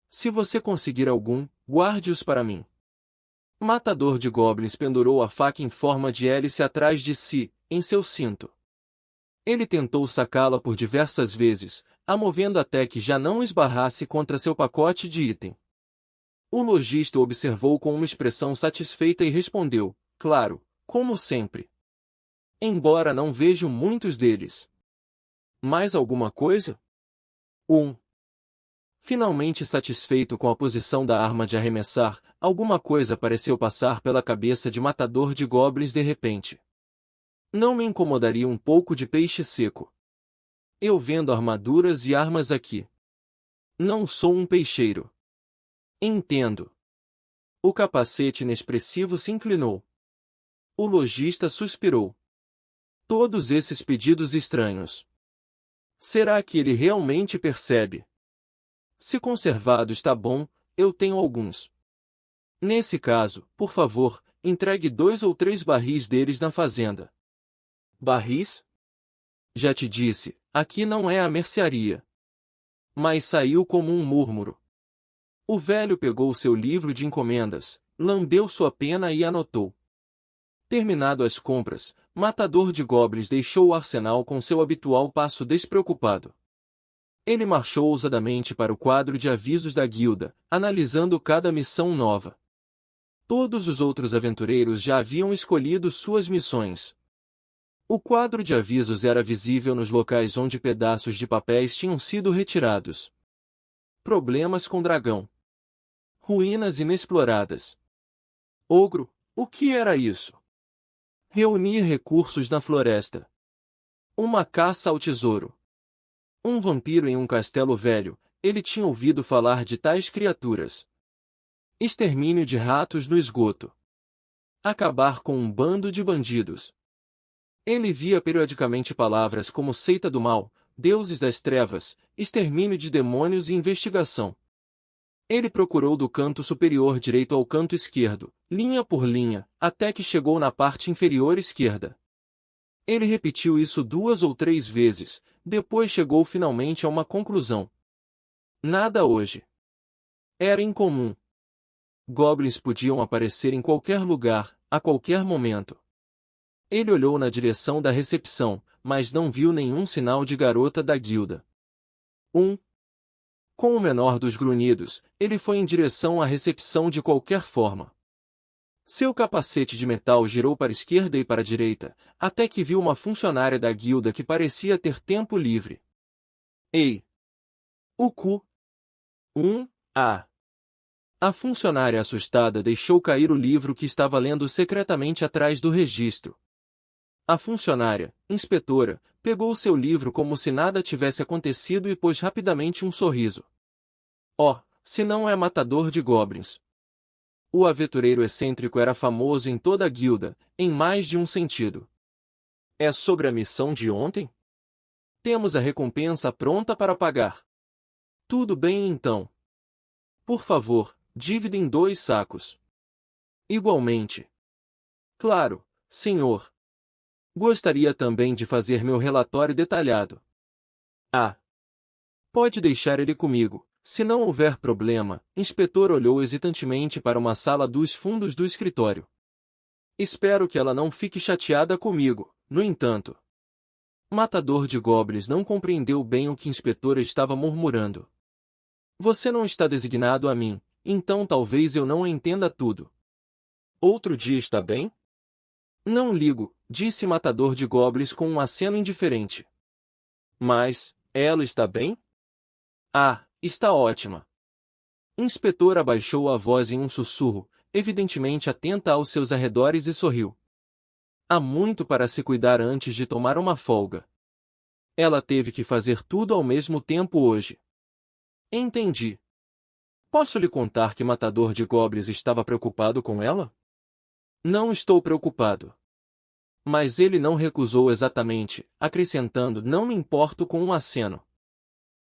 Speaker 1: Se você conseguir algum, guarde-os para mim. Matador de Goblins pendurou a faca em forma de hélice atrás de si, em seu cinto. Ele tentou sacá-la por diversas vezes, a movendo até que já não esbarrasse contra seu pacote de item. O lojista observou com uma expressão satisfeita e respondeu, claro, como sempre. Embora não vejo muitos deles. Mais alguma coisa? Finalmente satisfeito com a posição da arma de arremessar, alguma coisa pareceu passar pela cabeça de Matador de Goblins de repente. Não me incomodaria um pouco de peixe seco. Eu vendo armaduras e armas aqui. Não sou um peixeiro. Entendo. O capacete inexpressivo se inclinou. O lojista suspirou. Todos esses pedidos estranhos. Será que ele realmente percebe? Se conservado está bom, eu tenho alguns. Nesse caso, por favor, entregue 2 ou 3 barris deles na fazenda. Barris? Já te disse, aqui não é a mercearia. Mas saiu como um murmúrio. O velho pegou seu livro de encomendas, lambeu sua pena e anotou. Terminado as compras, Matador de Goblins deixou o arsenal com seu habitual passo despreocupado. Ele marchou ousadamente para o quadro de avisos da guilda, analisando cada missão nova. Todos os outros aventureiros já haviam escolhido suas missões. O quadro de avisos era visível nos locais onde pedaços de papéis tinham sido retirados. Problemas com dragão. Ruínas inexploradas. Ogro, o que era isso? Reunir recursos na floresta. Uma caça ao tesouro. Um vampiro em um castelo velho, ele tinha ouvido falar de tais criaturas. Extermínio de ratos no esgoto. Acabar com um bando de bandidos. Ele via periodicamente palavras como seita do mal, deuses das trevas, extermínio de demônios e investigação. Ele procurou do canto superior direito ao canto esquerdo, linha por linha, até que chegou na parte inferior esquerda. Ele repetiu isso 2 ou 3 vezes, depois chegou finalmente a uma conclusão. Nada hoje. Era incomum. Goblins podiam aparecer em qualquer lugar, a qualquer momento. Ele olhou na direção da recepção, mas não viu nenhum sinal de garota da guilda. Com o menor dos grunhidos, ele foi em direção à recepção de qualquer forma. Seu capacete de metal girou para a esquerda e para a direita, até que viu uma funcionária da guilda que parecia ter tempo livre. Ei! O cu! A funcionária assustada deixou cair o livro que estava lendo secretamente atrás do registro. A funcionária, inspetora, pegou seu livro como se nada tivesse acontecido e pôs rapidamente um sorriso. Oh, se não é Matador de Goblins! O aventureiro excêntrico era famoso em toda a guilda, em mais de um sentido. É sobre a missão de ontem? Temos a recompensa pronta para pagar. Tudo bem então. Por favor, dívida em 2 sacos. Igualmente. Claro, senhor. Gostaria também de fazer meu relatório detalhado. Ah. Pode deixar ele comigo. Se não houver problema, inspetor olhou hesitantemente para uma sala dos fundos do escritório. Espero que ela não fique chateada comigo, no entanto. Matador de goblins não compreendeu bem o que inspetor estava murmurando. Você não está designado a mim, então talvez eu não entenda tudo. Outro dia está bem? Não ligo, disse Matador de goblins com um aceno indiferente. Mas, ela está bem? Ah, está ótima. Inspetor abaixou a voz em um sussurro, evidentemente atenta aos seus arredores e sorriu. Há muito para se cuidar antes de tomar uma folga. Ela teve que fazer tudo ao mesmo tempo hoje. Entendi. Posso lhe contar que Matador de Goblins estava preocupado com ela? Não estou preocupado. Mas ele não recusou exatamente, acrescentando: não me importo com um aceno.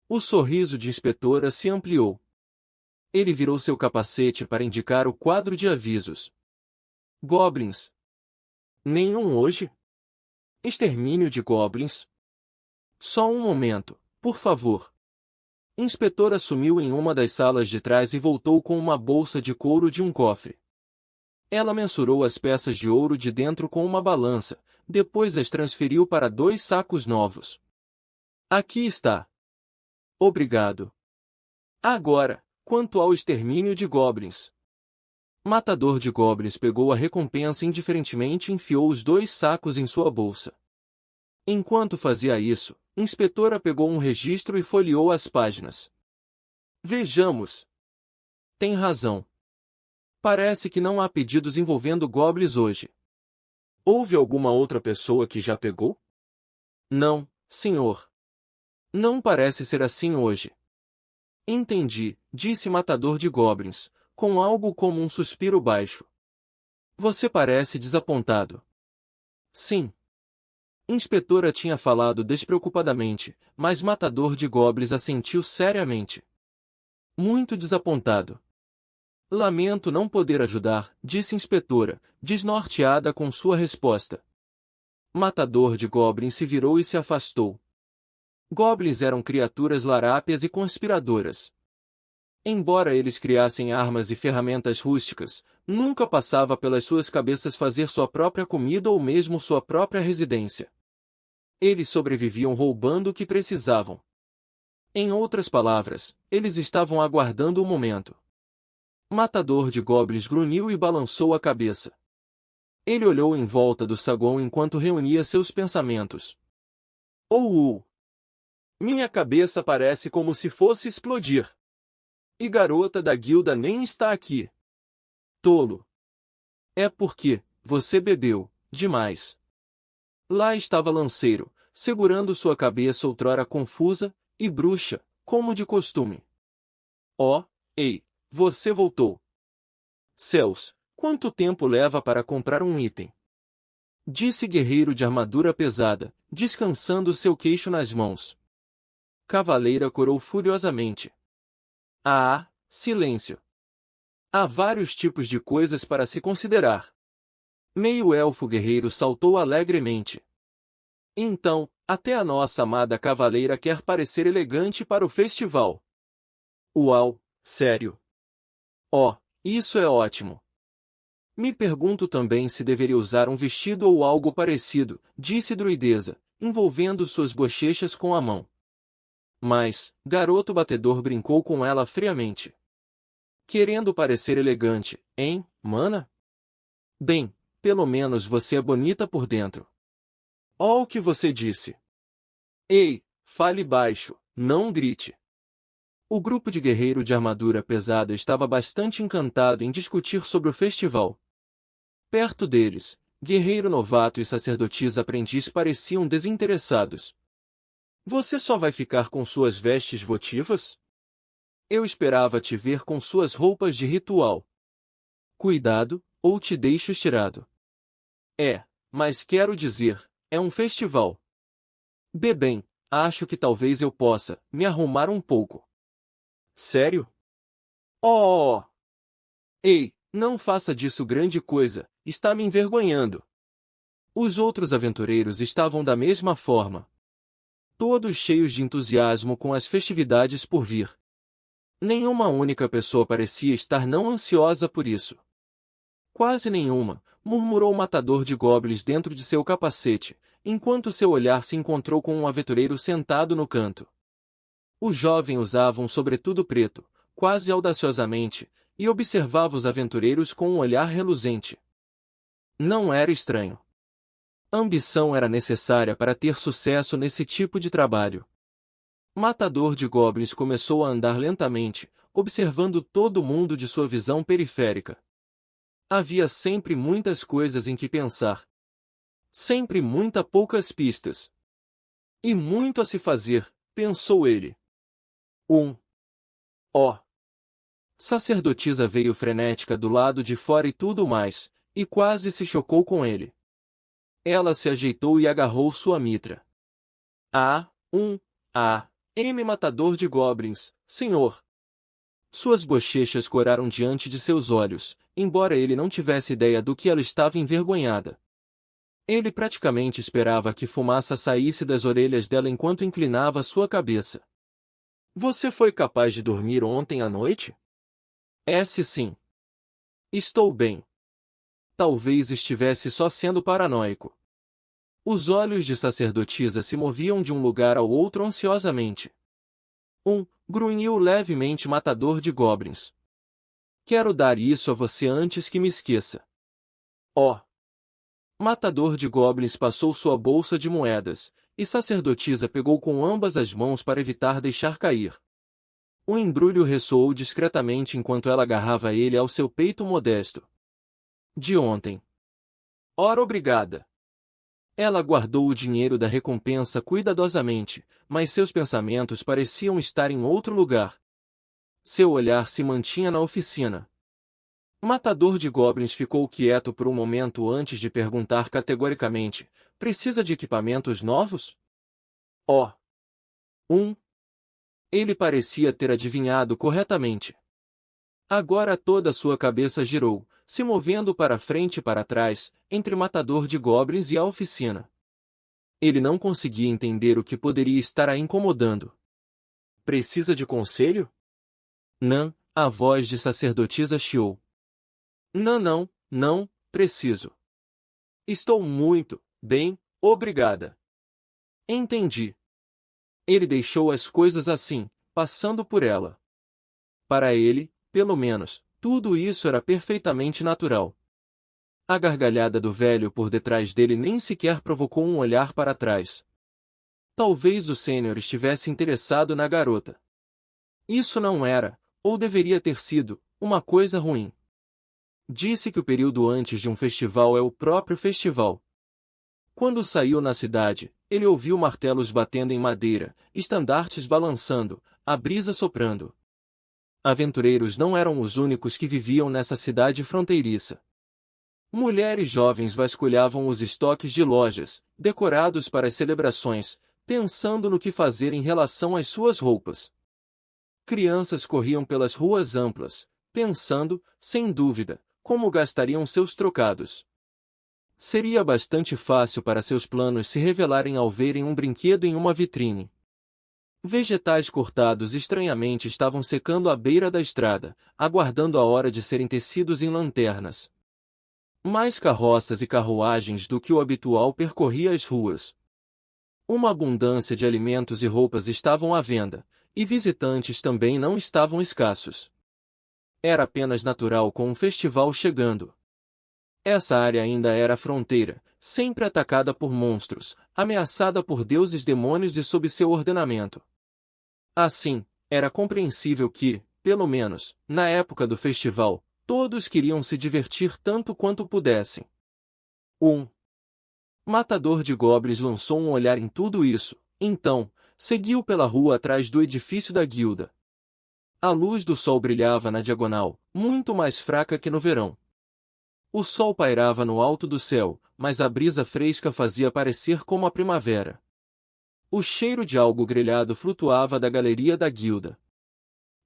Speaker 1: O sorriso de inspetora se ampliou. Ele virou seu capacete para indicar o quadro de avisos. Goblins. Nenhum hoje? Extermínio de goblins? Só um momento, por favor. Inspetor sumiu em uma das salas de trás e voltou com uma bolsa de couro de um cofre. Ela mensurou as peças de ouro de dentro com uma balança, depois as transferiu para 2 sacos novos. Aqui está. Obrigado. Agora, quanto ao extermínio de goblins. Matador de goblins pegou a recompensa indiferentemente e enfiou os 2 sacos em sua bolsa. Enquanto fazia isso, inspetora pegou um registro e folheou as páginas. Vejamos. Tem razão. Parece que não há pedidos envolvendo goblins hoje. Houve alguma outra pessoa que já pegou? Não, senhor. Não parece ser assim hoje. Entendi, disse Matador de Goblins, com algo como um suspiro baixo. Você parece desapontado. Sim. Inspetora tinha falado despreocupadamente, mas Matador de Goblins assentiu seriamente. Muito desapontado. Lamento não poder ajudar, disse Inspetora, desnorteada com sua resposta. Matador de Goblins se virou e se afastou. Goblins eram criaturas larápias e conspiradoras. Embora eles criassem armas e ferramentas rústicas, nunca passava pelas suas cabeças fazer sua própria comida ou mesmo sua própria residência. Eles sobreviviam roubando o que precisavam. Em outras palavras, eles estavam aguardando o momento. Matador de Goblins grunhiu e balançou a cabeça. Ele olhou em volta do saguão enquanto reunia seus pensamentos. Oh! Minha cabeça parece como se fosse explodir. E garota da guilda nem está aqui. Tolo. É porque você bebeu demais. Lá estava Lanceiro, segurando sua cabeça outrora confusa e bruxa, como de costume. Oh, ei, você voltou. Céus, quanto tempo leva para comprar um item? Disse guerreiro de armadura pesada, descansando seu queixo nas mãos. Cavaleira corou furiosamente. Ah, silêncio. Há vários tipos de coisas para se considerar. Meio-elfo guerreiro saltou alegremente. Então, até a nossa amada cavaleira quer parecer elegante para o festival. Uau, sério. Oh, isso é ótimo. Me pergunto também se deveria usar um vestido ou algo parecido, disse Druideza, envolvendo suas bochechas com a mão. Mas, garoto batedor brincou com ela friamente. Querendo parecer elegante, hein, mana? Bem, pelo menos você é bonita por dentro. Ó o que você disse. Ei, fale baixo, não grite. O grupo de guerreiro de armadura pesada estava bastante encantado em discutir sobre o festival. Perto deles, guerreiro novato e sacerdotisa aprendiz pareciam desinteressados. Você só vai ficar com suas vestes votivas? Eu esperava te ver com suas roupas de ritual. Cuidado, ou te deixo estirado. Mas quero dizer, é um festival. Bem, acho que talvez eu possa me arrumar um pouco. Sério? Oh! Ei, não faça disso grande coisa, está me envergonhando. Os outros aventureiros estavam da mesma forma. Todos cheios de entusiasmo com as festividades por vir. Nenhuma única pessoa parecia estar não ansiosa por isso. Quase nenhuma, murmurou o matador de goblins dentro de seu capacete, enquanto seu olhar se encontrou com um aventureiro sentado no canto. O jovem usava um sobretudo preto, quase audaciosamente, e observava os aventureiros com um olhar reluzente. Não era estranho. Ambição era necessária para ter sucesso nesse tipo de trabalho. Matador de goblins começou a andar lentamente, observando todo mundo de sua visão periférica. Havia sempre muitas coisas em que pensar. Sempre poucas pistas. E muito a se fazer, pensou ele. Ó! Sacerdotisa veio frenética do lado de fora e tudo mais, e quase se chocou com ele. Ela se ajeitou e agarrou sua mitra. Matador de goblins, senhor. Suas bochechas coraram diante de seus olhos, embora ele não tivesse ideia do que ela estava envergonhada. Ele praticamente esperava que fumaça saísse das orelhas dela enquanto inclinava sua cabeça. Você foi capaz de dormir ontem à noite? Sim. Estou bem. Talvez estivesse só sendo paranoico. Os olhos de sacerdotisa se moviam de um lugar ao outro ansiosamente. Grunhiu levemente matador de goblins. Quero dar isso a você antes que me esqueça. Matador de goblins passou sua bolsa de moedas, e sacerdotisa pegou com ambas as mãos para evitar deixar cair. O embrulho ressoou discretamente enquanto ela agarrava ele ao seu peito modesto. De ontem. Ora obrigada. Ela guardou o dinheiro da recompensa cuidadosamente, mas seus pensamentos pareciam estar em outro lugar. Seu olhar se mantinha na oficina. O matador de goblins ficou quieto por um momento antes de perguntar categoricamente: precisa de equipamentos novos? Ele parecia ter adivinhado corretamente. Agora toda sua cabeça girou, se movendo para frente e para trás, entre o matador de goblins e a oficina. Ele não conseguia entender o que poderia estar a incomodando. Precisa de conselho? Não, a voz de sacerdotisa chiou. Não, preciso. Estou muito bem, obrigada. Entendi. Ele deixou as coisas assim, passando por ela. Para ele, pelo menos, tudo isso era perfeitamente natural. A gargalhada do velho por detrás dele nem sequer provocou um olhar para trás. Talvez o sênior estivesse interessado na garota. Isso não era, ou deveria ter sido, uma coisa ruim. Disse que o período antes de um festival é o próprio festival. Quando saiu na cidade, ele ouviu martelos batendo em madeira, estandartes balançando, a brisa soprando. Aventureiros não eram os únicos que viviam nessa cidade fronteiriça. Mulheres jovens vasculhavam os estoques de lojas, decorados para as celebrações, pensando no que fazer em relação às suas roupas. Crianças corriam pelas ruas amplas, pensando, sem dúvida, como gastariam seus trocados. Seria bastante fácil para seus planos se revelarem ao verem um brinquedo em uma vitrine. Vegetais cortados estranhamente estavam secando à beira da estrada, aguardando a hora de serem tecidos em lanternas. Mais carroças e carruagens do que o habitual percorria as ruas. Uma abundância de alimentos e roupas estavam à venda, e visitantes também não estavam escassos. Era apenas natural com um festival chegando. Essa área ainda era a fronteira, sempre atacada por monstros, ameaçada por deuses demônios e sob seu ordenamento. Assim, era compreensível que, pelo menos, na época do festival, todos queriam se divertir tanto quanto pudessem. Matador de goblins lançou um olhar em tudo isso, então, seguiu pela rua atrás do edifício da guilda. A luz do sol brilhava na diagonal, muito mais fraca que no verão. O sol pairava no alto do céu, mas a brisa fresca fazia parecer como a primavera. O cheiro de algo grelhado flutuava da galeria da guilda.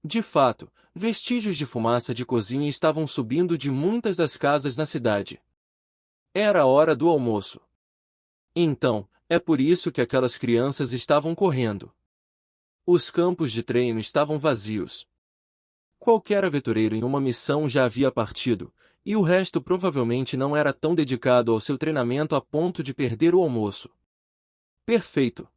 Speaker 1: De fato, vestígios de fumaça de cozinha estavam subindo de muitas das casas na cidade. Era a hora do almoço. Então, é por isso que aquelas crianças estavam correndo. Os campos de treino estavam vazios. Qualquer aventureiro em uma missão já havia partido, e o resto provavelmente não era tão dedicado ao seu treinamento a ponto de perder o almoço. Perfeito!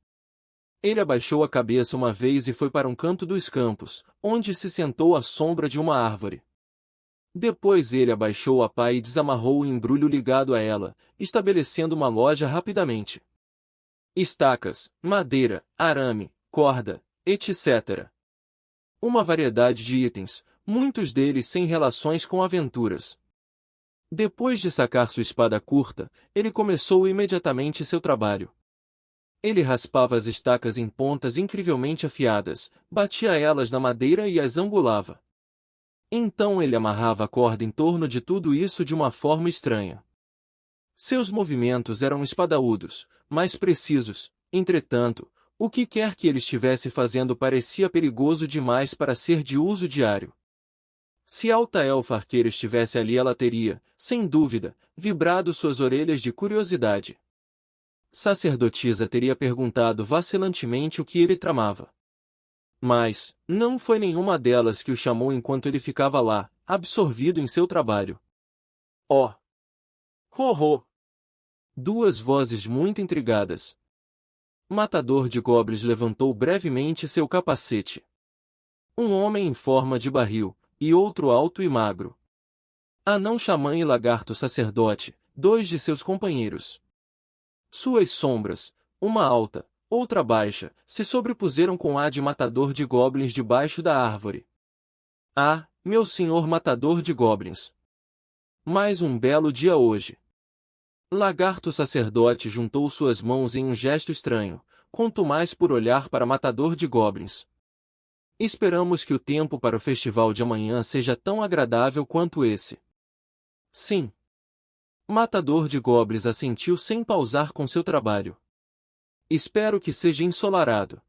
Speaker 1: Ele abaixou a cabeça uma vez e foi para um canto dos campos, onde se sentou à sombra de uma árvore. Depois ele abaixou a pá e desamarrou o embrulho ligado a ela, estabelecendo uma loja rapidamente. Estacas, madeira, arame, corda, etc. Uma variedade de itens, muitos deles sem relações com aventuras. Depois de sacar sua espada curta, ele começou imediatamente seu trabalho. Ele raspava as estacas em pontas incrivelmente afiadas, batia elas na madeira e as angulava. Então ele amarrava a corda em torno de tudo isso de uma forma estranha. Seus movimentos eram espadaúdos, mas precisos, entretanto, o que quer que ele estivesse fazendo parecia perigoso demais para ser de uso diário. Se Altaelfa Arqueira estivesse ali, ela teria, sem dúvida, vibrado suas orelhas de curiosidade. Sacerdotisa teria perguntado vacilantemente o que ele tramava. Mas, não foi nenhuma delas que o chamou enquanto ele ficava lá, absorvido em seu trabalho. Oh! Ho-ho! Duas vozes muito intrigadas. Matador de Goblins levantou brevemente seu capacete. Um homem em forma de barril, e outro alto e magro. Anão xamã e lagarto sacerdote, dois de seus companheiros. Suas sombras, uma alta, outra baixa, se sobrepuseram com a de matador de goblins debaixo da árvore. Ah, meu senhor matador de goblins! Mais um belo dia hoje. Lagarto sacerdote juntou suas mãos em um gesto estranho, quanto mais por olhar para matador de goblins. Esperamos que o tempo para o festival de amanhã seja tão agradável quanto esse. Sim. Matador de goblins assentiu sem pausar com seu trabalho. Espero que seja ensolarado.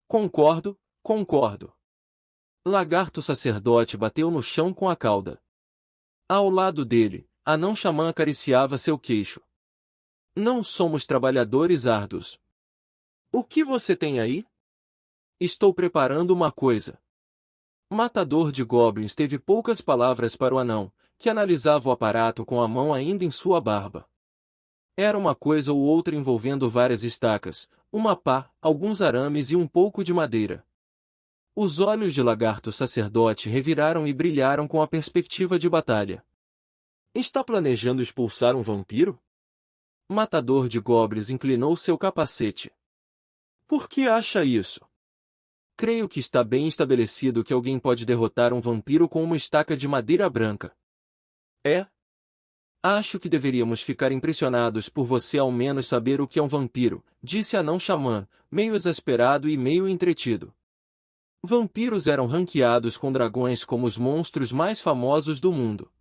Speaker 1: Concordo, concordo. Lagarto sacerdote bateu no chão com a cauda. Ao lado dele, Anão xamã acariciava seu queixo. Não somos trabalhadores árduos. O que você tem aí? Estou preparando uma coisa. Matador de goblins teve poucas palavras para o anão, que analisava o aparato com a mão ainda em sua barba. Era uma coisa ou outra envolvendo várias estacas, uma pá, alguns arames e um pouco de madeira. Os olhos de lagarto sacerdote reviraram e brilharam com a perspectiva de batalha. Está planejando expulsar um vampiro? Matador de goblins inclinou seu capacete. Por que acha isso? Creio que está bem estabelecido que alguém pode derrotar um vampiro com uma estaca de madeira branca. É? Acho que deveríamos ficar impressionados por você ao menos saber o que é um vampiro, disse Anão xamã, meio exasperado e meio entretido. Vampiros eram ranqueados com dragões como os monstros mais famosos do mundo.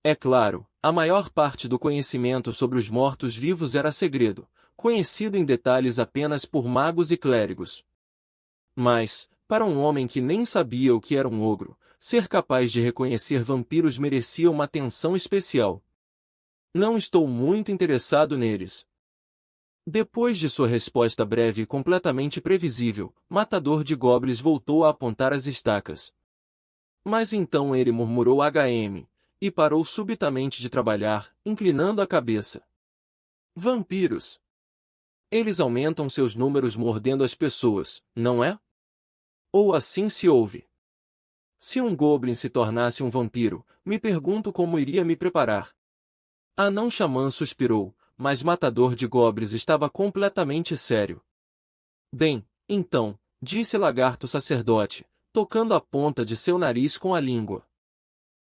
Speaker 1: É claro, a maior parte do conhecimento sobre os mortos-vivos era segredo, conhecido em detalhes apenas por magos e clérigos. Mas, para um homem que nem sabia o que era um ogro, ser capaz de reconhecer vampiros merecia uma atenção especial. Não estou muito interessado neles. Depois de sua resposta breve e completamente previsível, Matador de Goblins voltou a apontar as estacas. Mas então ele murmurou HM, e parou subitamente de trabalhar, inclinando a cabeça. Vampiros. Eles aumentam seus números mordendo as pessoas, não é? Ou assim se ouve. Se um goblin se tornasse um vampiro, me pergunto como iria me preparar. Anão xamã suspirou, mas Matador de Goblins estava completamente sério. Bem, então, disse Lagarto sacerdote, tocando a ponta de seu nariz com a língua.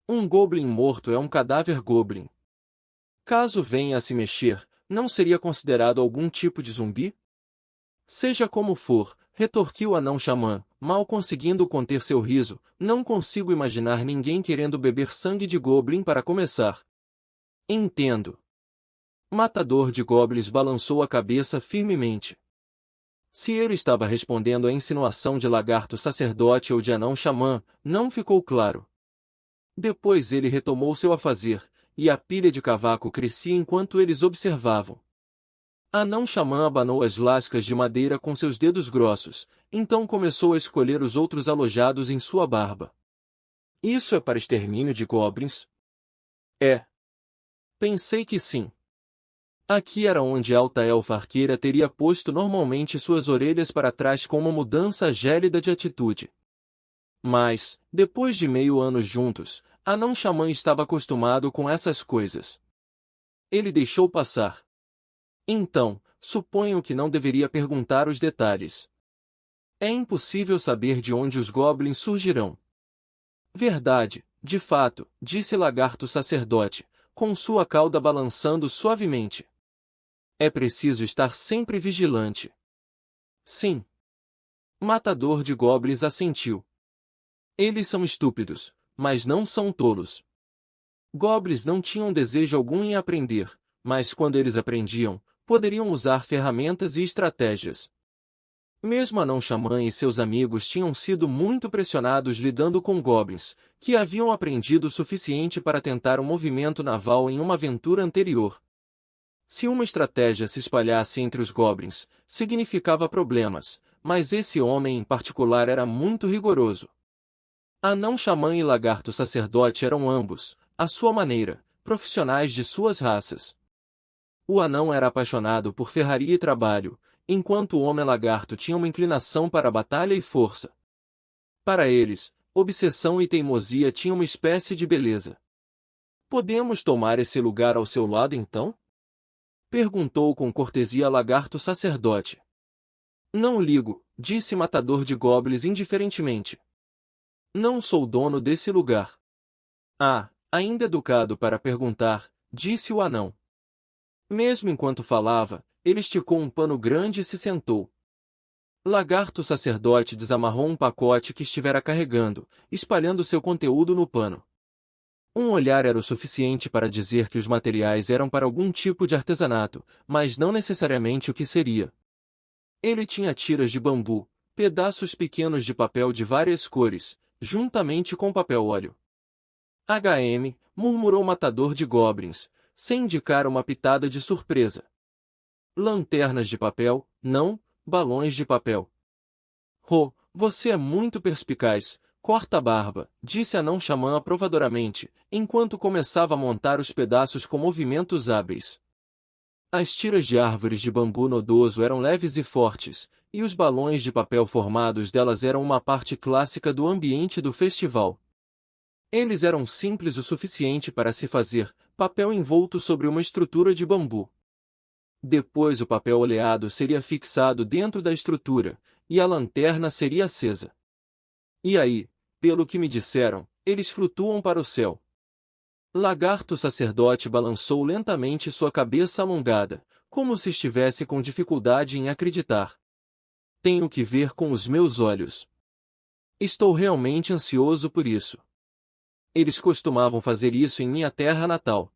Speaker 1: Um goblin morto é um cadáver goblin. Caso venha a se mexer, não seria considerado algum tipo de zumbi? Seja como for, retorquiu o Anão xamã, mal conseguindo conter seu riso, não consigo imaginar ninguém querendo beber sangue de goblin para começar. Entendo. Matador de Goblins balançou a cabeça firmemente. Se ele estava respondendo à insinuação de lagarto sacerdote ou de anão xamã, não ficou claro. Depois ele retomou seu afazer, e a pilha de cavaco crescia enquanto eles observavam. Anão xamã abanou as lascas de madeira com seus dedos grossos, então começou a escolher os outros alojados em sua barba. Isso é para extermínio de goblins? É. Pensei que sim. Aqui era onde a alta elfa arqueira teria posto normalmente suas orelhas para trás com uma mudança gélida de atitude. Mas, depois de meio ano juntos, Anão xamã estava acostumado com essas coisas. Ele deixou passar. Então, suponho que não deveria perguntar os detalhes. É impossível saber de onde os goblins surgirão. Verdade, de fato, disse Lagarto Sacerdote, com sua cauda balançando suavemente. É preciso estar sempre vigilante. Sim. Matador de goblins assentiu. Eles são estúpidos, mas não são tolos. Goblins não tinham desejo algum em aprender, mas quando eles aprendiam, poderiam usar ferramentas e estratégias. Mesmo Anão Xamã e seus amigos tinham sido muito pressionados lidando com goblins, que haviam aprendido o suficiente para tentar um movimento naval em uma aventura anterior. Se uma estratégia se espalhasse entre os goblins, significava problemas, mas esse homem em particular era muito rigoroso. Anão Xamã e Lagarto Sacerdote eram ambos, à sua maneira, profissionais de suas raças. O anão era apaixonado por ferraria e trabalho, enquanto o homem-lagarto tinha uma inclinação para a batalha e força. Para eles, obsessão e teimosia tinham uma espécie de beleza. Podemos tomar esse lugar ao seu lado então? Perguntou com cortesia Lagarto Sacerdote. Não ligo, disse Matador de Goblins indiferentemente. Não sou dono desse lugar. Ah, ainda educado para perguntar, disse o anão. Mesmo enquanto falava, ele esticou um pano grande e se sentou. Lagarto Sacerdote desamarrou um pacote que estivera carregando, espalhando seu conteúdo no pano. Um olhar era o suficiente para dizer que os materiais eram para algum tipo de artesanato, mas não necessariamente o que seria. Ele tinha tiras de bambu, pedaços pequenos de papel de várias cores, juntamente com papel óleo. Murmurou Matador de Goblins, sem indicar uma pitada de surpresa. Lanternas de papel, não, balões de papel. Você é muito perspicaz, corta a barba, disse Anão Xamã aprovadoramente, enquanto começava a montar os pedaços com movimentos hábeis. As tiras de árvores de bambu nodoso eram leves e fortes, e os balões de papel formados delas eram uma parte clássica do ambiente do festival. Eles eram simples o suficiente para se fazer papel envolto sobre uma estrutura de bambu. Depois o papel oleado seria fixado dentro da estrutura, e a lanterna seria acesa. E aí, pelo que me disseram, eles flutuam para o céu. Lagarto Sacerdote balançou lentamente sua cabeça alongada, como se estivesse com dificuldade em acreditar. Tenho que ver com os meus olhos. Estou realmente ansioso por isso. Eles costumavam fazer isso em minha terra natal.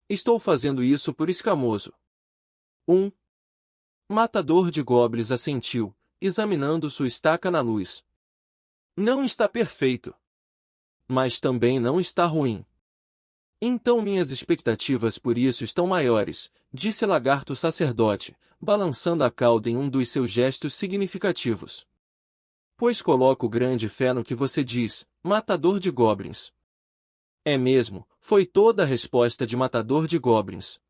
Speaker 1: Estou fazendo isso por Escamoso. Matador de Goblins assentiu, examinando sua estaca na luz. Não está perfeito. Mas também não está ruim. Então minhas expectativas por isso estão maiores, disse Lagarto Sacerdote, balançando a cauda em um dos seus gestos significativos. Pois coloco grande fé no que você diz, Matador de Goblins. É mesmo, foi toda a resposta de Matador de Goblins.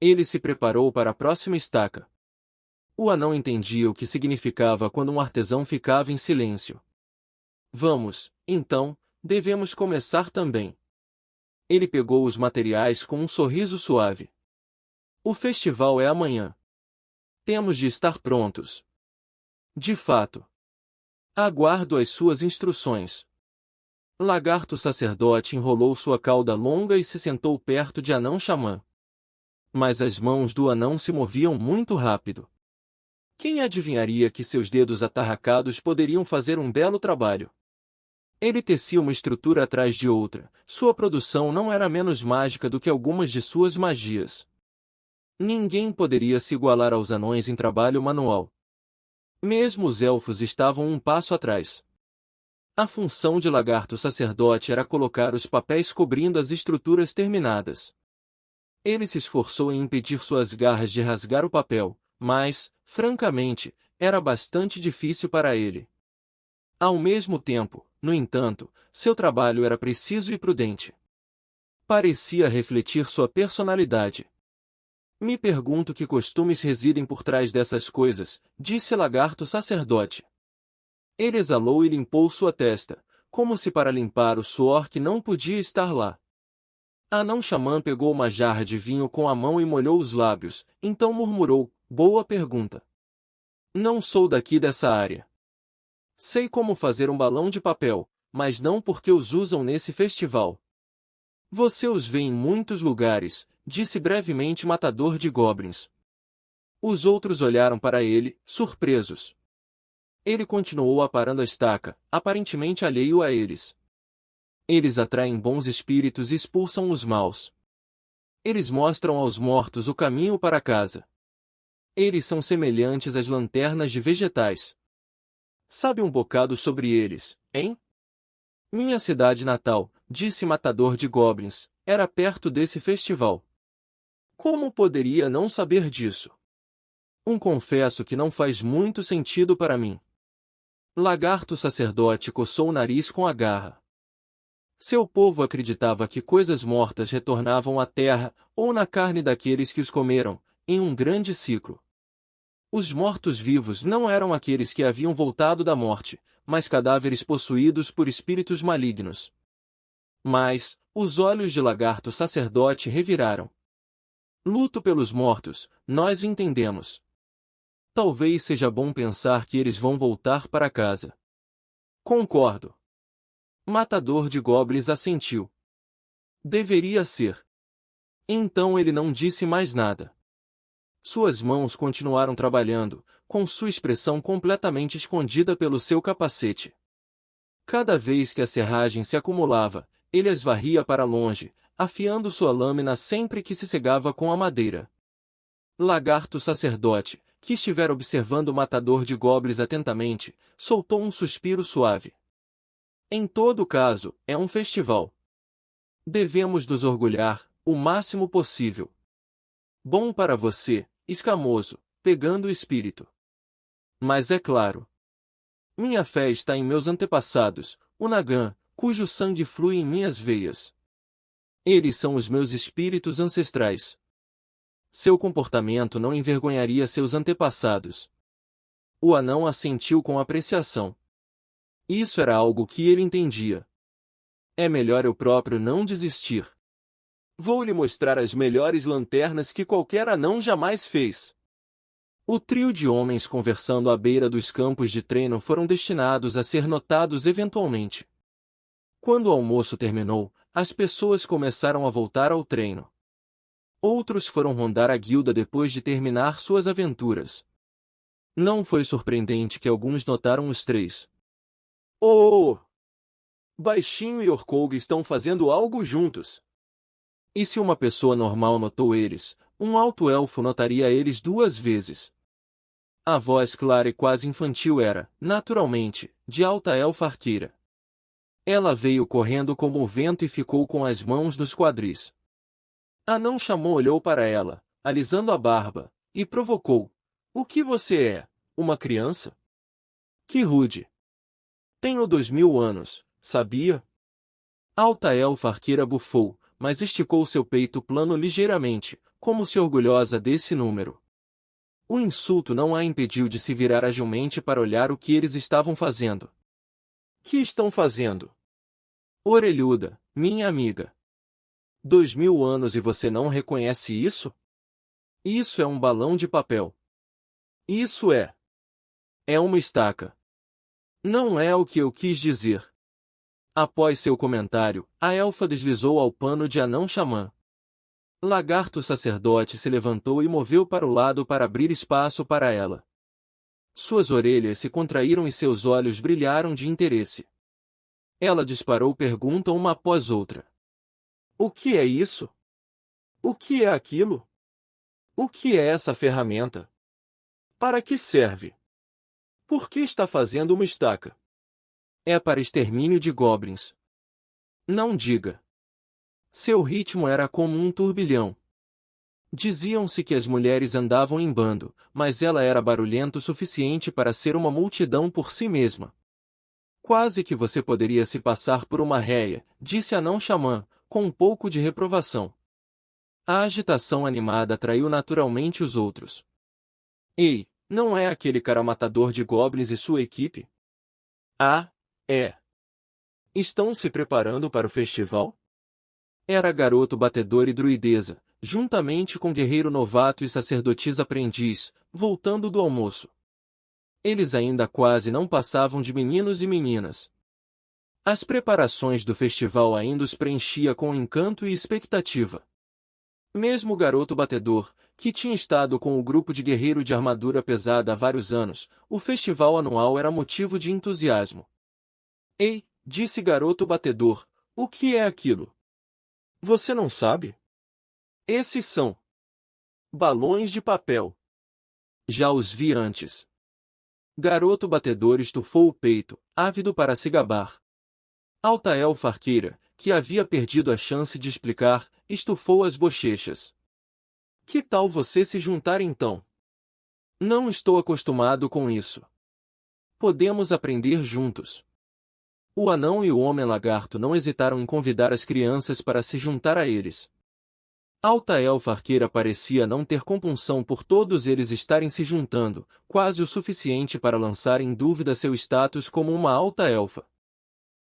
Speaker 1: Ele se preparou para a próxima estaca. O anão entendia o que significava quando um artesão ficava em silêncio. Vamos, então, devemos começar também. Ele pegou os materiais com um sorriso suave. O festival é amanhã. Temos de estar prontos. De fato. Aguardo as suas instruções. Lagarto Sacerdote enrolou sua cauda longa e se sentou perto de Anão Xamã. Mas as mãos do anão se moviam muito rápido. Quem adivinharia que seus dedos atarracados poderiam fazer um belo trabalho? Ele tecia uma estrutura atrás de outra, sua produção não era menos mágica do que algumas de suas magias. Ninguém poderia se igualar aos anões em trabalho manual. Mesmo os elfos estavam um passo atrás. A função de lagarto-sacerdote era colocar os papéis cobrindo as estruturas terminadas. Ele se esforçou em impedir suas garras de rasgar o papel, mas, francamente, era bastante difícil para ele. Ao mesmo tempo, no entanto, seu trabalho era preciso e prudente. Parecia refletir sua personalidade. Me pergunto que costumes residem por trás dessas coisas, disse lagarto-sacerdote. Ele exalou e limpou sua testa, como se para limpar o suor que não podia estar lá. Anão-xamã pegou uma jarra de vinho com a mão e molhou os lábios, então murmurou, boa pergunta. Não sou daqui dessa área. Sei como fazer um balão de papel, mas não porque os usam nesse festival. Você os vê em muitos lugares, disse brevemente Matador de Goblins. Os outros olharam para ele, surpresos. Ele continuou aparando a estaca, aparentemente alheio a eles. Eles atraem bons espíritos e expulsam os maus. Eles mostram aos mortos o caminho para casa. Eles são semelhantes às lanternas de vegetais. Sabe um bocado sobre eles, hein? Minha cidade natal, disse Matador de Goblins, era perto desse festival. Como poderia não saber disso? Confesso que não faz muito sentido para mim. Lagarto-sacerdote coçou o nariz com a garra. Seu povo acreditava que coisas mortas retornavam à terra, ou na carne daqueles que os comeram, em um grande ciclo. Os mortos-vivos não eram aqueles que haviam voltado da morte, mas cadáveres possuídos por espíritos malignos. Mas, os olhos de lagarto-sacerdote reviraram. Luto pelos mortos, nós entendemos. Talvez seja bom pensar que eles vão voltar para casa. Concordo. Matador de Goblins assentiu. Deveria ser. Então ele não disse mais nada. Suas mãos continuaram trabalhando, com sua expressão completamente escondida pelo seu capacete. Cada vez que a serragem se acumulava, ele as varria para longe, afiando sua lâmina sempre que se cegava com a madeira. Lagarto-sacerdote, que estivera observando o matador de goblins atentamente, soltou um suspiro suave. Em todo caso, é um festival. Devemos nos orgulhar, o máximo possível. Bom para você, escamoso, pegando o espírito. Mas é claro. Minha fé está em meus antepassados, o Nagã, cujo sangue flui em minhas veias. Eles são os meus espíritos ancestrais. Seu comportamento não envergonharia seus antepassados. O anão assentiu com apreciação. Isso era algo que ele entendia. É melhor eu próprio não desistir. Vou lhe mostrar as melhores lanternas que qualquer anão jamais fez. O trio de homens conversando à beira dos campos de treino foram destinados a ser notados eventualmente. Quando o almoço terminou, as pessoas começaram a voltar ao treino. Outros foram rondar a guilda depois de terminar suas aventuras. Não foi surpreendente que alguns notaram os três. Oh! Baixinho e Orkolg estão fazendo algo juntos. E se uma pessoa normal notou eles, um alto elfo notaria eles duas vezes. A voz clara e quase infantil era, naturalmente, de alta elfa arqueira. Ela veio correndo como o vento e ficou com as mãos nos quadris. Anão-xamã olhou para ela, alisando a barba, e provocou. O que você é? Uma criança? Que rude! Tenho 2000 anos, sabia? Alta elfa arqueira bufou, mas esticou seu peito plano ligeiramente, como se orgulhosa desse número. O insulto não a impediu de se virar agilmente para olhar o que eles estavam fazendo. Que estão fazendo? Orelhuda, minha amiga. 2000 anos e você não reconhece isso? Isso é um balão de papel. Isso é. É uma estaca. Não é o que eu quis dizer. Após seu comentário, a elfa deslizou ao pano de anão-xamã. Lagarto-sacerdote se levantou e moveu para o lado para abrir espaço para ela. Suas orelhas se contraíram e seus olhos brilharam de interesse. Ela disparou pergunta uma após outra. O que é isso? O que é aquilo? O que é essa ferramenta? Para que serve? Por que está fazendo uma estaca? É para extermínio de goblins. Não diga. Seu ritmo era como um turbilhão. Diziam-se que as mulheres andavam em bando, mas ela era barulhenta o suficiente para ser uma multidão por si mesma. Quase que você poderia se passar por uma réia, disse a não-xamã, com um pouco de reprovação. A agitação animada atraiu naturalmente os outros. Ei, não é aquele cara matador de goblins e sua equipe? Ah, é. Estão se preparando para o festival? Era garoto batedor e druideza, juntamente com guerreiro novato e sacerdotisa aprendiz, voltando do almoço. Eles ainda quase não passavam de meninos e meninas. As preparações do festival ainda os preenchia com encanto e expectativa. Mesmo o garoto batedor, que tinha estado com o grupo de guerreiro de armadura pesada há vários anos, o festival anual era motivo de entusiasmo. Ei, disse garoto batedor, o que é aquilo? Você não sabe? Esses são balões de papel. Já os vi antes. Garoto batedor estufou o peito, ávido para se gabar. Altaelfa arqueira, que havia perdido a chance de explicar, estufou as bochechas. Que tal você se juntar então? Não estou acostumado com isso. Podemos aprender juntos. O anão e o homem-lagarto não hesitaram em convidar as crianças para se juntar a eles. Altaelfa arqueira parecia não ter compunção por todos eles estarem se juntando, quase o suficiente para lançar em dúvida seu status como uma alta-elfa.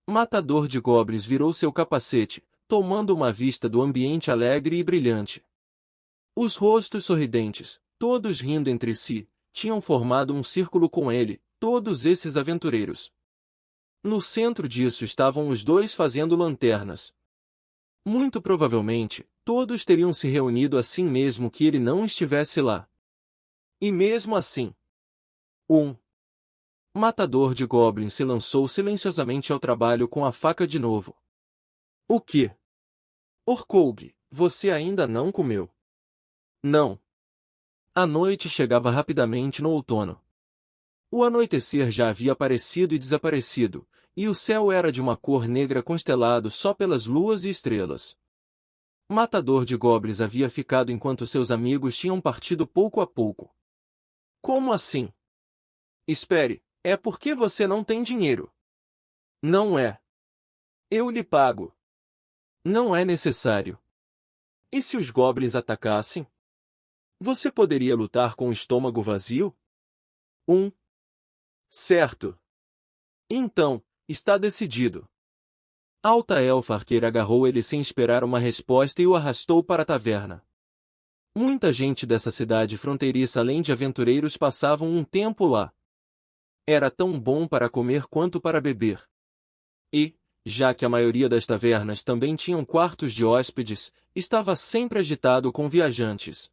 Speaker 1: Matador de goblins virou seu capacete, tomando uma vista do ambiente alegre e brilhante. Os rostos sorridentes, todos rindo entre si, tinham formado um círculo com ele, todos esses aventureiros. No centro disso estavam os dois fazendo lanternas. Muito provavelmente, todos teriam se reunido assim mesmo que ele não estivesse lá. E mesmo assim, um matador de goblins se lançou silenciosamente ao trabalho com a faca de novo. O que? Orkoug, você ainda não comeu? Não. A noite chegava rapidamente no outono. O anoitecer já havia aparecido e desaparecido, e o céu era de uma cor negra constelado só pelas luas e estrelas. Matador de goblins havia ficado enquanto seus amigos tinham partido pouco a pouco. Como assim? Espere, é porque você não tem dinheiro. Não é. Eu lhe pago. Não é necessário. E se os goblins atacassem? Você poderia lutar com o estômago vazio? Certo. Então, está decidido. Altaelfa arqueira agarrou ele sem esperar uma resposta e o arrastou para a taverna. Muita gente dessa cidade fronteiriça além de aventureiros passavam um tempo lá. Era tão bom para comer quanto para beber. E, já que a maioria das tavernas também tinham quartos de hóspedes, estava sempre agitado com viajantes.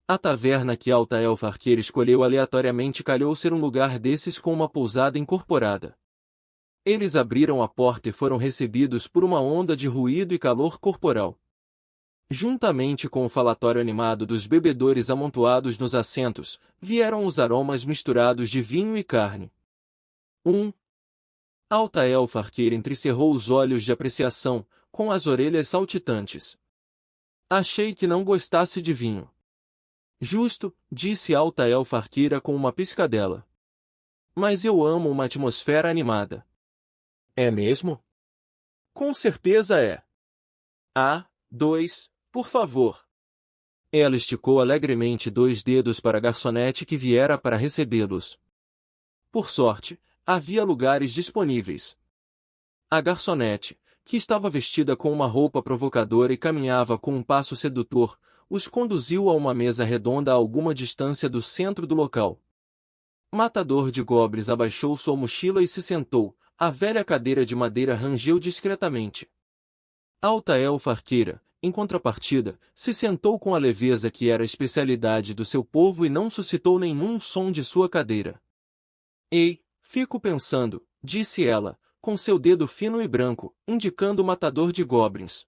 Speaker 1: A taverna que Altaelfa arqueira escolheu aleatoriamente calhou ser um lugar desses com uma pousada incorporada. Eles abriram a porta e foram recebidos por uma onda de ruído e calor corporal. Juntamente com o falatório animado dos bebedores amontoados nos assentos, vieram os aromas misturados de vinho e carne. Altaelfa arqueira entrecerrou os olhos de apreciação, com as orelhas saltitantes. Achei que não gostasse de vinho. Justo, disse Altaelfa arqueira com uma piscadela. Mas eu amo uma atmosfera animada. É mesmo? Com certeza é. Ah, por favor. Ela esticou alegremente 2 dedos para a garçonete que viera para recebê-los. Por sorte, havia lugares disponíveis. A garçonete, que estava vestida com uma roupa provocadora e caminhava com um passo sedutor, os conduziu a uma mesa redonda a alguma distância do centro do local. Matador de goblins abaixou sua mochila e se sentou, a velha cadeira de madeira rangeu discretamente. Altaelfa arqueira, em contrapartida, se sentou com a leveza que era a especialidade do seu povo e não suscitou nenhum som de sua cadeira. Ei, fico pensando, disse ela, com seu dedo fino e branco, indicando o matador de goblins.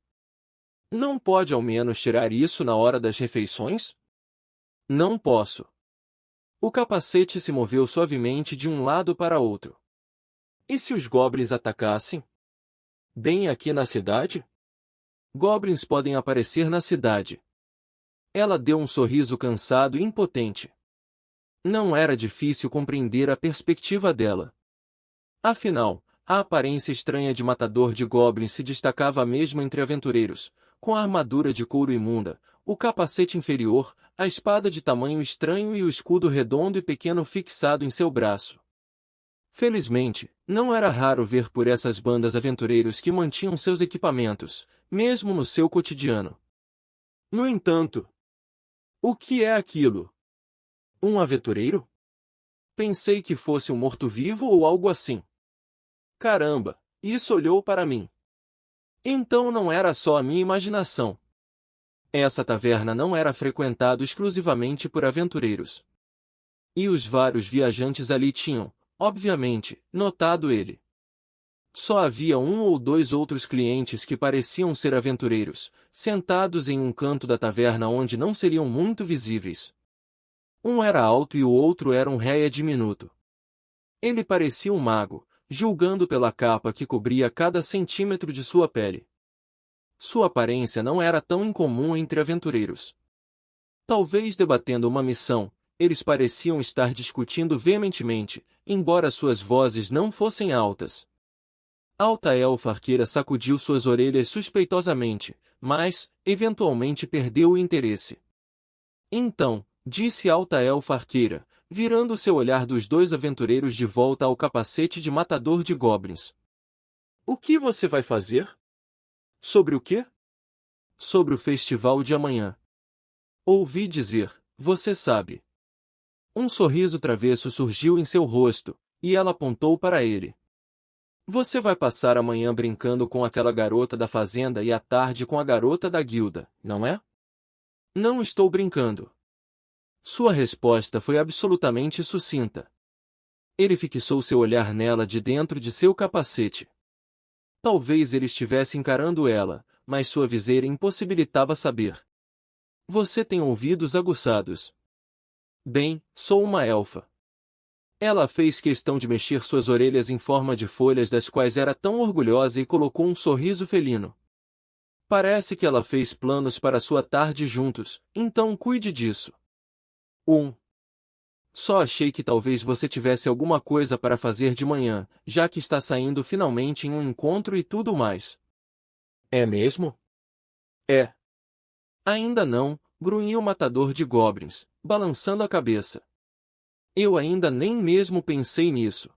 Speaker 1: Não pode ao menos tirar isso na hora das refeições? Não posso. O capacete se moveu suavemente de um lado para outro. E se os goblins atacassem? Bem aqui na cidade? Goblins podem aparecer na cidade. Ela deu um sorriso cansado e impotente. Não era difícil compreender a perspectiva dela. Afinal, a aparência estranha de matador de goblins se destacava mesmo entre aventureiros, com a armadura de couro imunda, o capacete inferior, a espada de tamanho estranho e o escudo redondo e pequeno fixado em seu braço. Felizmente, não era raro ver por essas bandas aventureiros que mantinham seus equipamentos, mesmo no seu cotidiano. No entanto, o que é aquilo? Um aventureiro? Pensei que fosse um morto-vivo ou algo assim. Caramba, isso olhou para mim. Então não era só a minha imaginação. Essa taverna não era frequentada exclusivamente por aventureiros. E os vários viajantes ali tinham, obviamente, notado ele. Só havia um ou dois outros clientes que pareciam ser aventureiros, sentados em um canto da taverna onde não seriam muito visíveis. Um era alto e o outro era um réia diminuto. Ele parecia um mago, julgando pela capa que cobria cada centímetro de sua pele. Sua aparência não era tão incomum entre aventureiros. Talvez debatendo uma missão, eles pareciam estar discutindo veementemente, embora suas vozes não fossem altas. Alta Elfa Arqueira sacudiu suas orelhas suspeitosamente, mas, eventualmente perdeu o interesse. Então, disse Alta Elfa Arqueira, virando seu olhar dos dois aventureiros de volta ao capacete de matador de goblins. O que você vai fazer? Sobre o quê? Sobre o festival de amanhã. Ouvi dizer, você sabe. Um sorriso travesso surgiu em seu rosto, e ela apontou para ele. Você vai passar a manhã brincando com aquela garota da fazenda e à tarde com a garota da guilda, não é? Não estou brincando. Sua resposta foi absolutamente sucinta. Ele fixou seu olhar nela de dentro de seu capacete. Talvez ele estivesse encarando ela, mas sua viseira impossibilitava saber. Você tem ouvidos aguçados. Bem, sou uma elfa. Ela fez questão de mexer suas orelhas em forma de folhas das quais era tão orgulhosa e colocou um sorriso felino. Parece que ela fez planos para sua tarde juntos, então cuide disso. Só achei que talvez você tivesse alguma coisa para fazer de manhã, já que está saindo finalmente em um encontro e tudo mais. É mesmo? É. Ainda não, grunhiu o matador de goblins, balançando a cabeça. Eu ainda nem mesmo pensei nisso.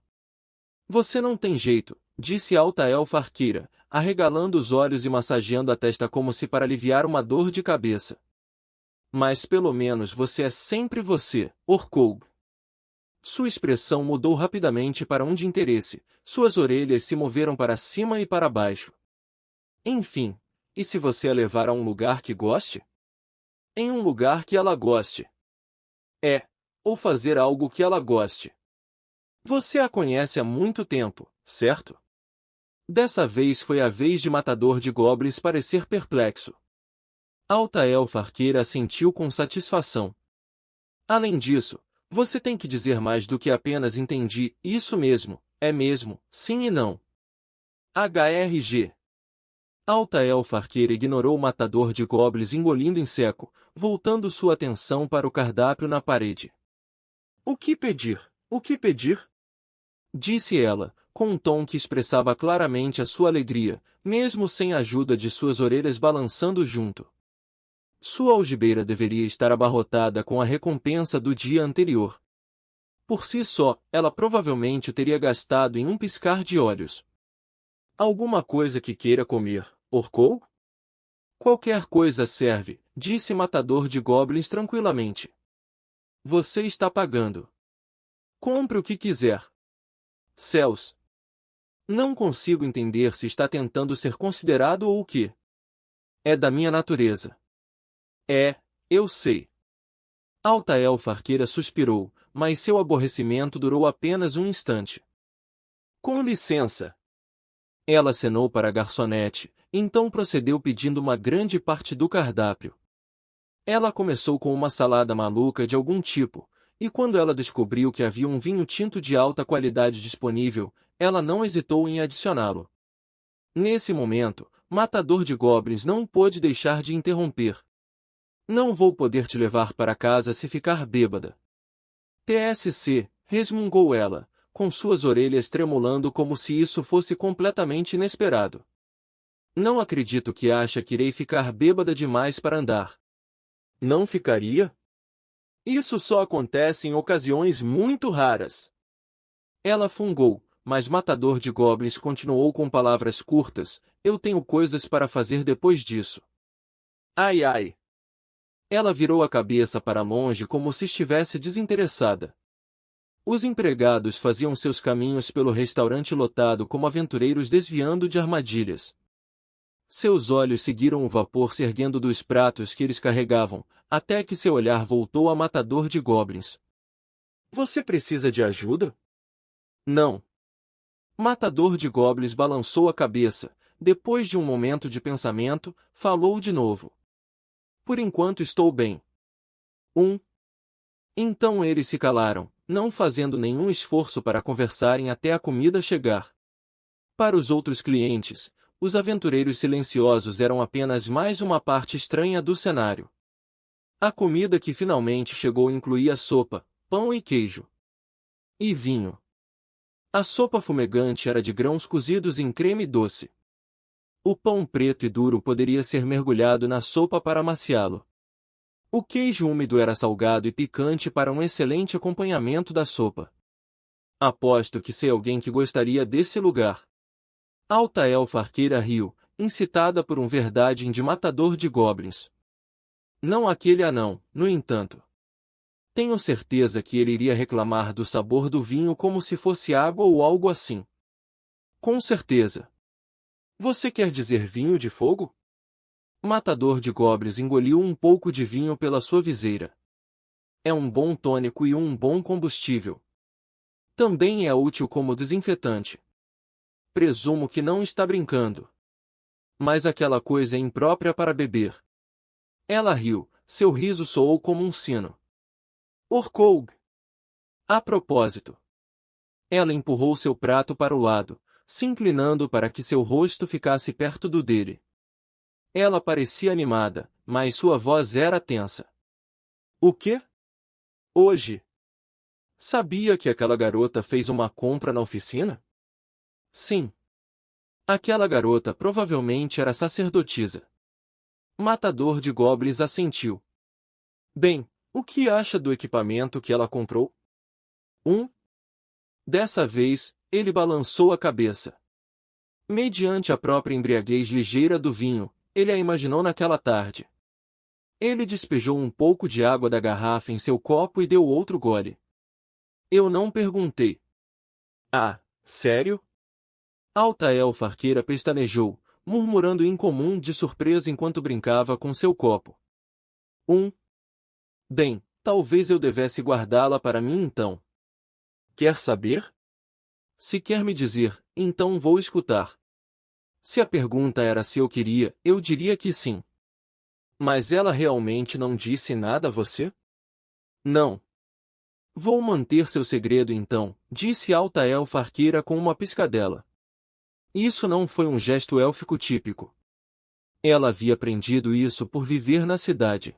Speaker 1: Você não tem jeito, disse Alta Elfa Arqueira, arregalando os olhos e massageando a testa como se para aliviar uma dor de cabeça. Mas pelo menos você é sempre você, Orkoug. Sua expressão mudou rapidamente para um de interesse, suas orelhas se moveram para cima e para baixo. Enfim, e se você a levar a um lugar que goste? Em um lugar que ela goste. Ou fazer algo que ela goste. Você a conhece há muito tempo, certo? Dessa vez foi a vez de Matador de Goblins parecer perplexo. Alta Elfa Arqueira assentiu com satisfação. Além disso, você tem que dizer mais do que apenas entendi, isso mesmo, é mesmo, sim e não. HRG. Alta Elfa Arqueira ignorou o matador de goblins engolindo em seco, voltando sua atenção para o cardápio na parede. O que pedir? O que pedir? Disse ela, com um tom que expressava claramente a sua alegria, mesmo sem a ajuda de suas orelhas balançando junto. Sua algibeira deveria estar abarrotada com a recompensa do dia anterior. Por si só, ela provavelmente o teria gastado em um piscar de olhos. Alguma coisa que queira comer, Orkoug? Qualquer coisa serve, disse Matador de Goblins tranquilamente. Você está pagando. Compre o que quiser. Céus! Não consigo entender se está tentando ser considerado ou o quê. É da minha natureza. Eu sei. Alta Elfa Arqueira suspirou, mas seu aborrecimento durou apenas um instante. Com licença. Ela acenou para a garçonete, então procedeu pedindo uma grande parte do cardápio. Ela começou com uma salada maluca de algum tipo, e quando ela descobriu que havia um vinho tinto de alta qualidade disponível, ela não hesitou em adicioná-lo. Nesse momento, Matador de Goblins não pôde deixar de interromper. Não vou poder te levar para casa se ficar bêbada. TSC, resmungou ela, com suas orelhas tremulando como se isso fosse completamente inesperado. Não acredito que acha que irei ficar bêbada demais para andar. Não ficaria? Isso só acontece em ocasiões muito raras. Ela fungou, mas Matador de Goblins continuou com palavras curtas, eu tenho coisas para fazer depois disso. Ai ai. Ela virou a cabeça para longe como se estivesse desinteressada. Os empregados faziam seus caminhos pelo restaurante lotado como aventureiros desviando de armadilhas. Seus olhos seguiram o vapor se erguendo dos pratos que eles carregavam, até que seu olhar voltou a Matador de Goblins. Você precisa de ajuda? Não. Matador de Goblins balançou a cabeça, depois de um momento de pensamento, falou de novo. Por enquanto estou bem. Então eles se calaram, não fazendo nenhum esforço para conversarem até a comida chegar. Para os outros clientes, os aventureiros silenciosos eram apenas mais uma parte estranha do cenário. A comida que finalmente chegou incluía sopa, pão e queijo. E vinho. A sopa fumegante era de grãos cozidos em creme doce. O pão preto e duro poderia ser mergulhado na sopa para amaciá-lo. O queijo úmido era salgado e picante para um excelente acompanhamento da sopa. Aposto que sei alguém que gostaria desse lugar. Alta elfa arqueira riu, incitada por um verdade de Matador de Goblins. Não aquele anão, no entanto. Tenho certeza que ele iria reclamar do sabor do vinho como se fosse água ou algo assim. Com certeza. Você quer dizer vinho de fogo? Matador de Goblins engoliu um pouco de vinho pela sua viseira. É um bom tônico e um bom combustível. Também é útil como desinfetante. Presumo que não está brincando. Mas aquela coisa é imprópria para beber. Ela riu, seu riso soou como um sino. Orcoug. A propósito. Ela empurrou seu prato para o lado, se inclinando para que seu rosto ficasse perto do dele. Ela parecia animada, mas sua voz era tensa. O quê? Hoje? Sabia que aquela garota fez uma compra na oficina? Sim. Aquela garota provavelmente era sacerdotisa. Matador de Goblins assentiu. Bem, o que acha do equipamento que ela comprou? Dessa vez, ele balançou a cabeça. Mediante a própria embriaguez ligeira do vinho, ele a imaginou naquela tarde. Ele despejou um pouco de água da garrafa em seu copo e deu outro gole. Eu não perguntei. Ah, sério? Alta elfa arqueira pestanejou, murmurando incomum de surpresa enquanto brincava com seu copo. Bem, talvez eu devesse guardá-la para mim então. Quer saber? Se quer me dizer, então vou escutar. Se a pergunta era se eu queria, eu diria que sim. Mas ela realmente não disse nada a você? Não. Vou manter seu segredo então, disse Alta elfa arqueira com uma piscadela. Isso não foi um gesto élfico típico. Ela havia aprendido isso por viver na cidade.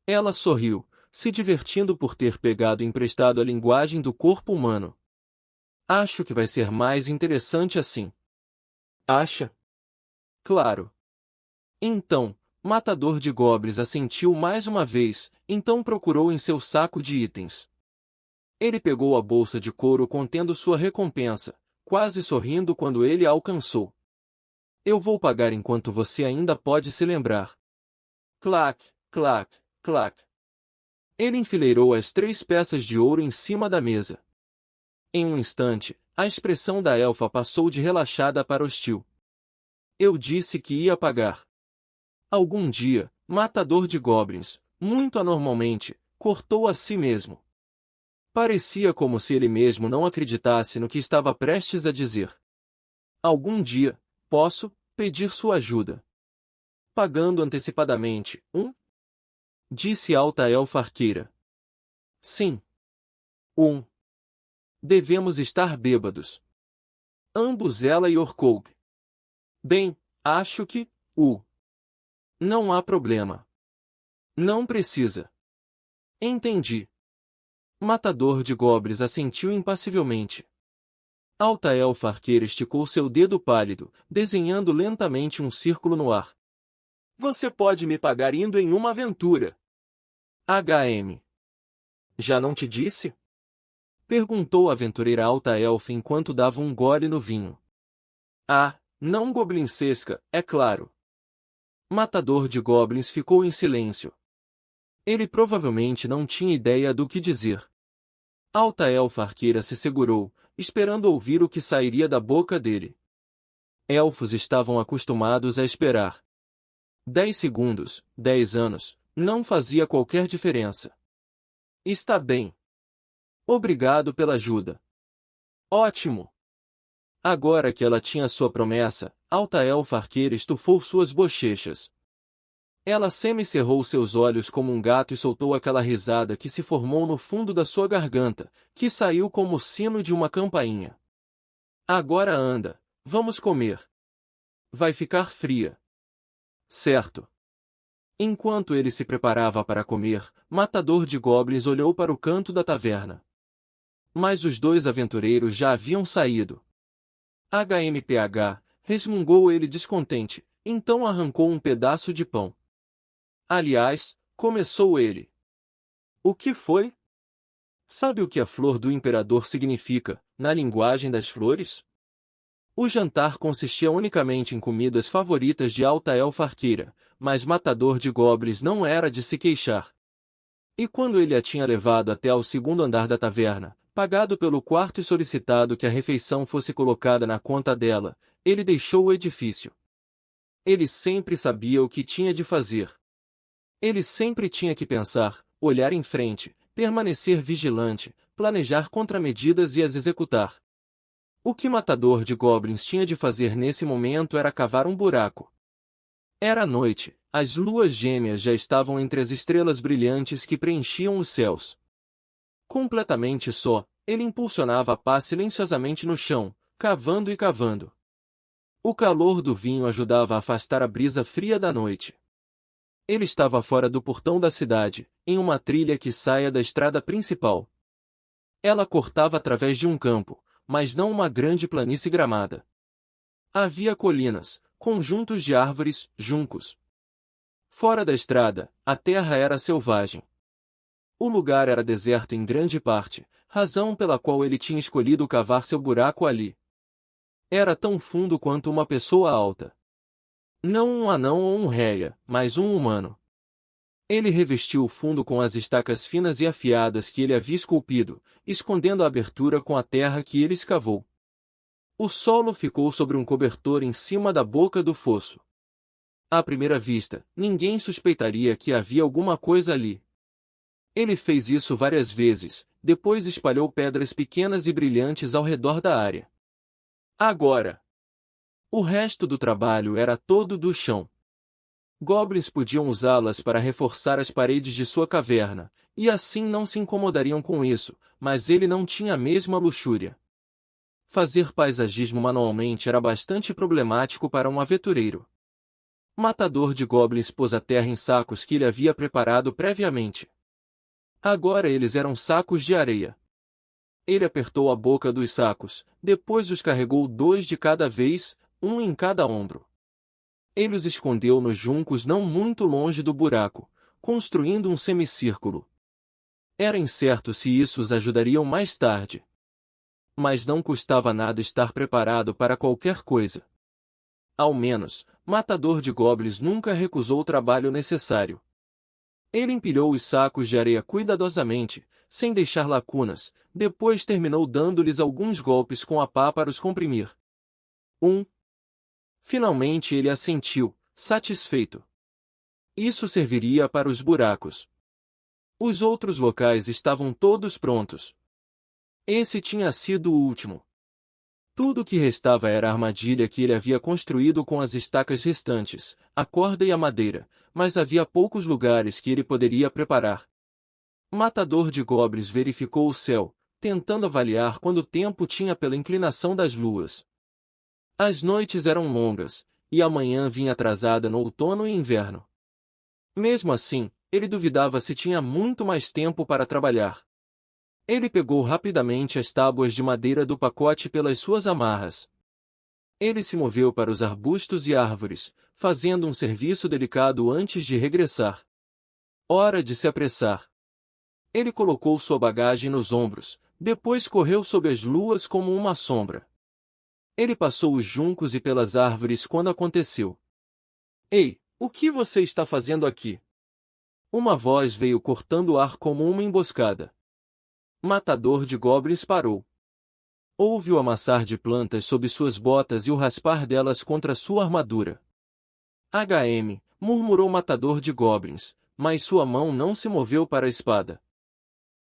Speaker 1: Ela sorriu, se divertindo por ter pegado emprestado a linguagem do corpo humano. Acho que vai ser mais interessante assim. Acha? Claro. Então, Matador de Goblins assentiu mais uma vez, então procurou em seu saco de itens. Ele pegou a bolsa de couro contendo sua recompensa, quase sorrindo quando ele a alcançou. Eu vou pagar enquanto você ainda pode se lembrar. Clac, clac, clac. Ele enfileirou as 3 peças de ouro em cima da mesa. Em um instante, a expressão da elfa passou de relaxada para hostil. Eu disse que ia pagar. Algum dia, Matador de Goblins, muito anormalmente, cortou a si mesmo. Parecia como se ele mesmo não acreditasse no que estava prestes a dizer. Algum dia, posso pedir sua ajuda. Pagando antecipadamente, Disse Alta elfa arqueira. Sim. 1. Devemos estar bêbados. Ambos ela e Orkoub. Bem, acho que, não há problema. Não precisa. Entendi. Matador de Goblins assentiu impassivelmente. Altaelfa Arqueira esticou seu dedo pálido, desenhando lentamente um círculo no ar. Você pode me pagar indo em uma aventura. HM. Já não te disse? Perguntou a aventureira Altaelfa enquanto dava um gole no vinho. Ah, não goblincesca, é claro. Matador de Goblins ficou em silêncio. Ele provavelmente não tinha ideia do que dizer. Altaelfa Arqueira se segurou, esperando ouvir o que sairia da boca dele. Elfos estavam acostumados a esperar. 10 segundos, 10 anos, não fazia qualquer diferença. Está bem. Obrigado pela ajuda. Ótimo. Agora que ela tinha sua promessa, Altaelfa Arqueira estufou suas bochechas. Ela semicerrou seus olhos como um gato e soltou aquela risada que se formou no fundo da sua garganta, que saiu como o sino de uma campainha. Agora anda, vamos comer. Vai ficar fria. Certo. Enquanto ele se preparava para comer, Matador de Goblins olhou para o canto da taverna. Mas os dois aventureiros já haviam saído. HMPH, resmungou ele descontente, então arrancou um pedaço de pão. Aliás, começou ele. O que foi? Sabe o que a flor do imperador significa, na linguagem das flores? O jantar consistia unicamente em comidas favoritas de Altaelfa Arqueira, mas Matador de Goblins não era de se queixar. E quando ele a tinha levado até ao segundo andar da taverna, pagado pelo quarto e solicitado que a refeição fosse colocada na conta dela, ele deixou o edifício. Ele sempre sabia o que tinha de fazer. Ele sempre tinha que pensar, olhar em frente, permanecer vigilante, planejar contramedidas e as executar. O que Matador de Goblins tinha de fazer nesse momento era cavar um buraco. Era noite, as luas gêmeas já estavam entre as estrelas brilhantes que preenchiam os céus. Completamente só, ele impulsionava a pá silenciosamente no chão, cavando e cavando. O calor do vinho ajudava a afastar a brisa fria da noite. Ele estava fora do portão da cidade, em uma trilha que saia da estrada principal. Ela cortava através de um campo, mas não uma grande planície gramada. Havia colinas, conjuntos de árvores, juncos. Fora da estrada, a terra era selvagem. O lugar era deserto em grande parte, razão pela qual ele tinha escolhido cavar seu buraco ali. Era tão fundo quanto uma pessoa alta. Não um anão ou um réia, mas um humano. Ele revestiu o fundo com as estacas finas e afiadas que ele havia esculpido, escondendo a abertura com a terra que ele escavou. O solo ficou sobre um cobertor em cima da boca do fosso. À primeira vista, ninguém suspeitaria que havia alguma coisa ali. Ele fez isso várias vezes, depois espalhou pedras pequenas e brilhantes ao redor da área. Agora, o resto do trabalho era todo do chão. Goblins podiam usá-las para reforçar as paredes de sua caverna, e assim não se incomodariam com isso, mas ele não tinha a mesma luxúria. Fazer paisagismo manualmente era bastante problemático para um aventureiro. Matador de Goblins pôs a terra em sacos que ele havia preparado previamente. Agora eles eram sacos de areia. Ele apertou a boca dos sacos, depois os carregou 2 de cada vez, um em cada ombro. Ele os escondeu nos juncos não muito longe do buraco, construindo um semicírculo. Era incerto se isso os ajudaria mais tarde. Mas não custava nada estar preparado para qualquer coisa. Ao menos, Matador de Goblins nunca recusou o trabalho necessário. Ele empilhou os sacos de areia cuidadosamente, sem deixar lacunas, depois terminou dando-lhes alguns golpes com a pá para os comprimir. Finalmente ele assentiu, satisfeito. Isso serviria para os buracos. Os outros locais estavam todos prontos. Esse tinha sido o último. Tudo o que restava era a armadilha que ele havia construído com as estacas restantes, a corda e a madeira, mas havia poucos lugares que ele poderia preparar. Matador de Goblins verificou o céu, tentando avaliar quanto tempo tinha pela inclinação das luas. As noites eram longas, e a manhã vinha atrasada no outono e inverno. Mesmo assim, ele duvidava se tinha muito mais tempo para trabalhar. Ele pegou rapidamente as tábuas de madeira do pacote pelas suas amarras. Ele se moveu para os arbustos e árvores, fazendo um serviço delicado antes de regressar. Hora de se apressar. Ele colocou sua bagagem nos ombros, depois correu sob as luas como uma sombra. Ele passou os juncos e pelas árvores quando aconteceu. Ei, o que você está fazendo aqui? Uma voz veio cortando o ar como uma emboscada. Matador de goblins parou. Ouve o amassar de plantas sob suas botas e o raspar delas contra sua armadura. HM, murmurou Matador de goblins, mas sua mão não se moveu para a espada.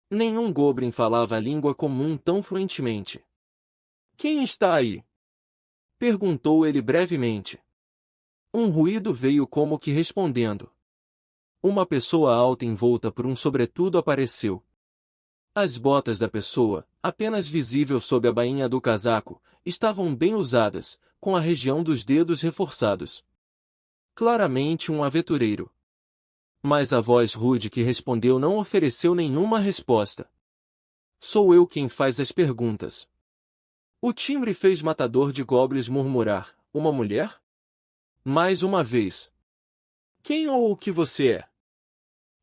Speaker 1: Nenhum goblin falava a língua comum tão fluentemente. Quem está aí? Perguntou ele brevemente. Um ruído veio como que respondendo. Uma pessoa alta envolta por um sobretudo apareceu. As botas da pessoa, apenas visível sob a bainha do casaco, estavam bem usadas, com a região dos dedos reforçados. Claramente um aventureiro. Mas a voz rude que respondeu não ofereceu nenhuma resposta. Sou eu quem faz as perguntas. O timbre fez Matador de goblins murmurar, uma mulher? Mais uma vez. Quem ou o que você é?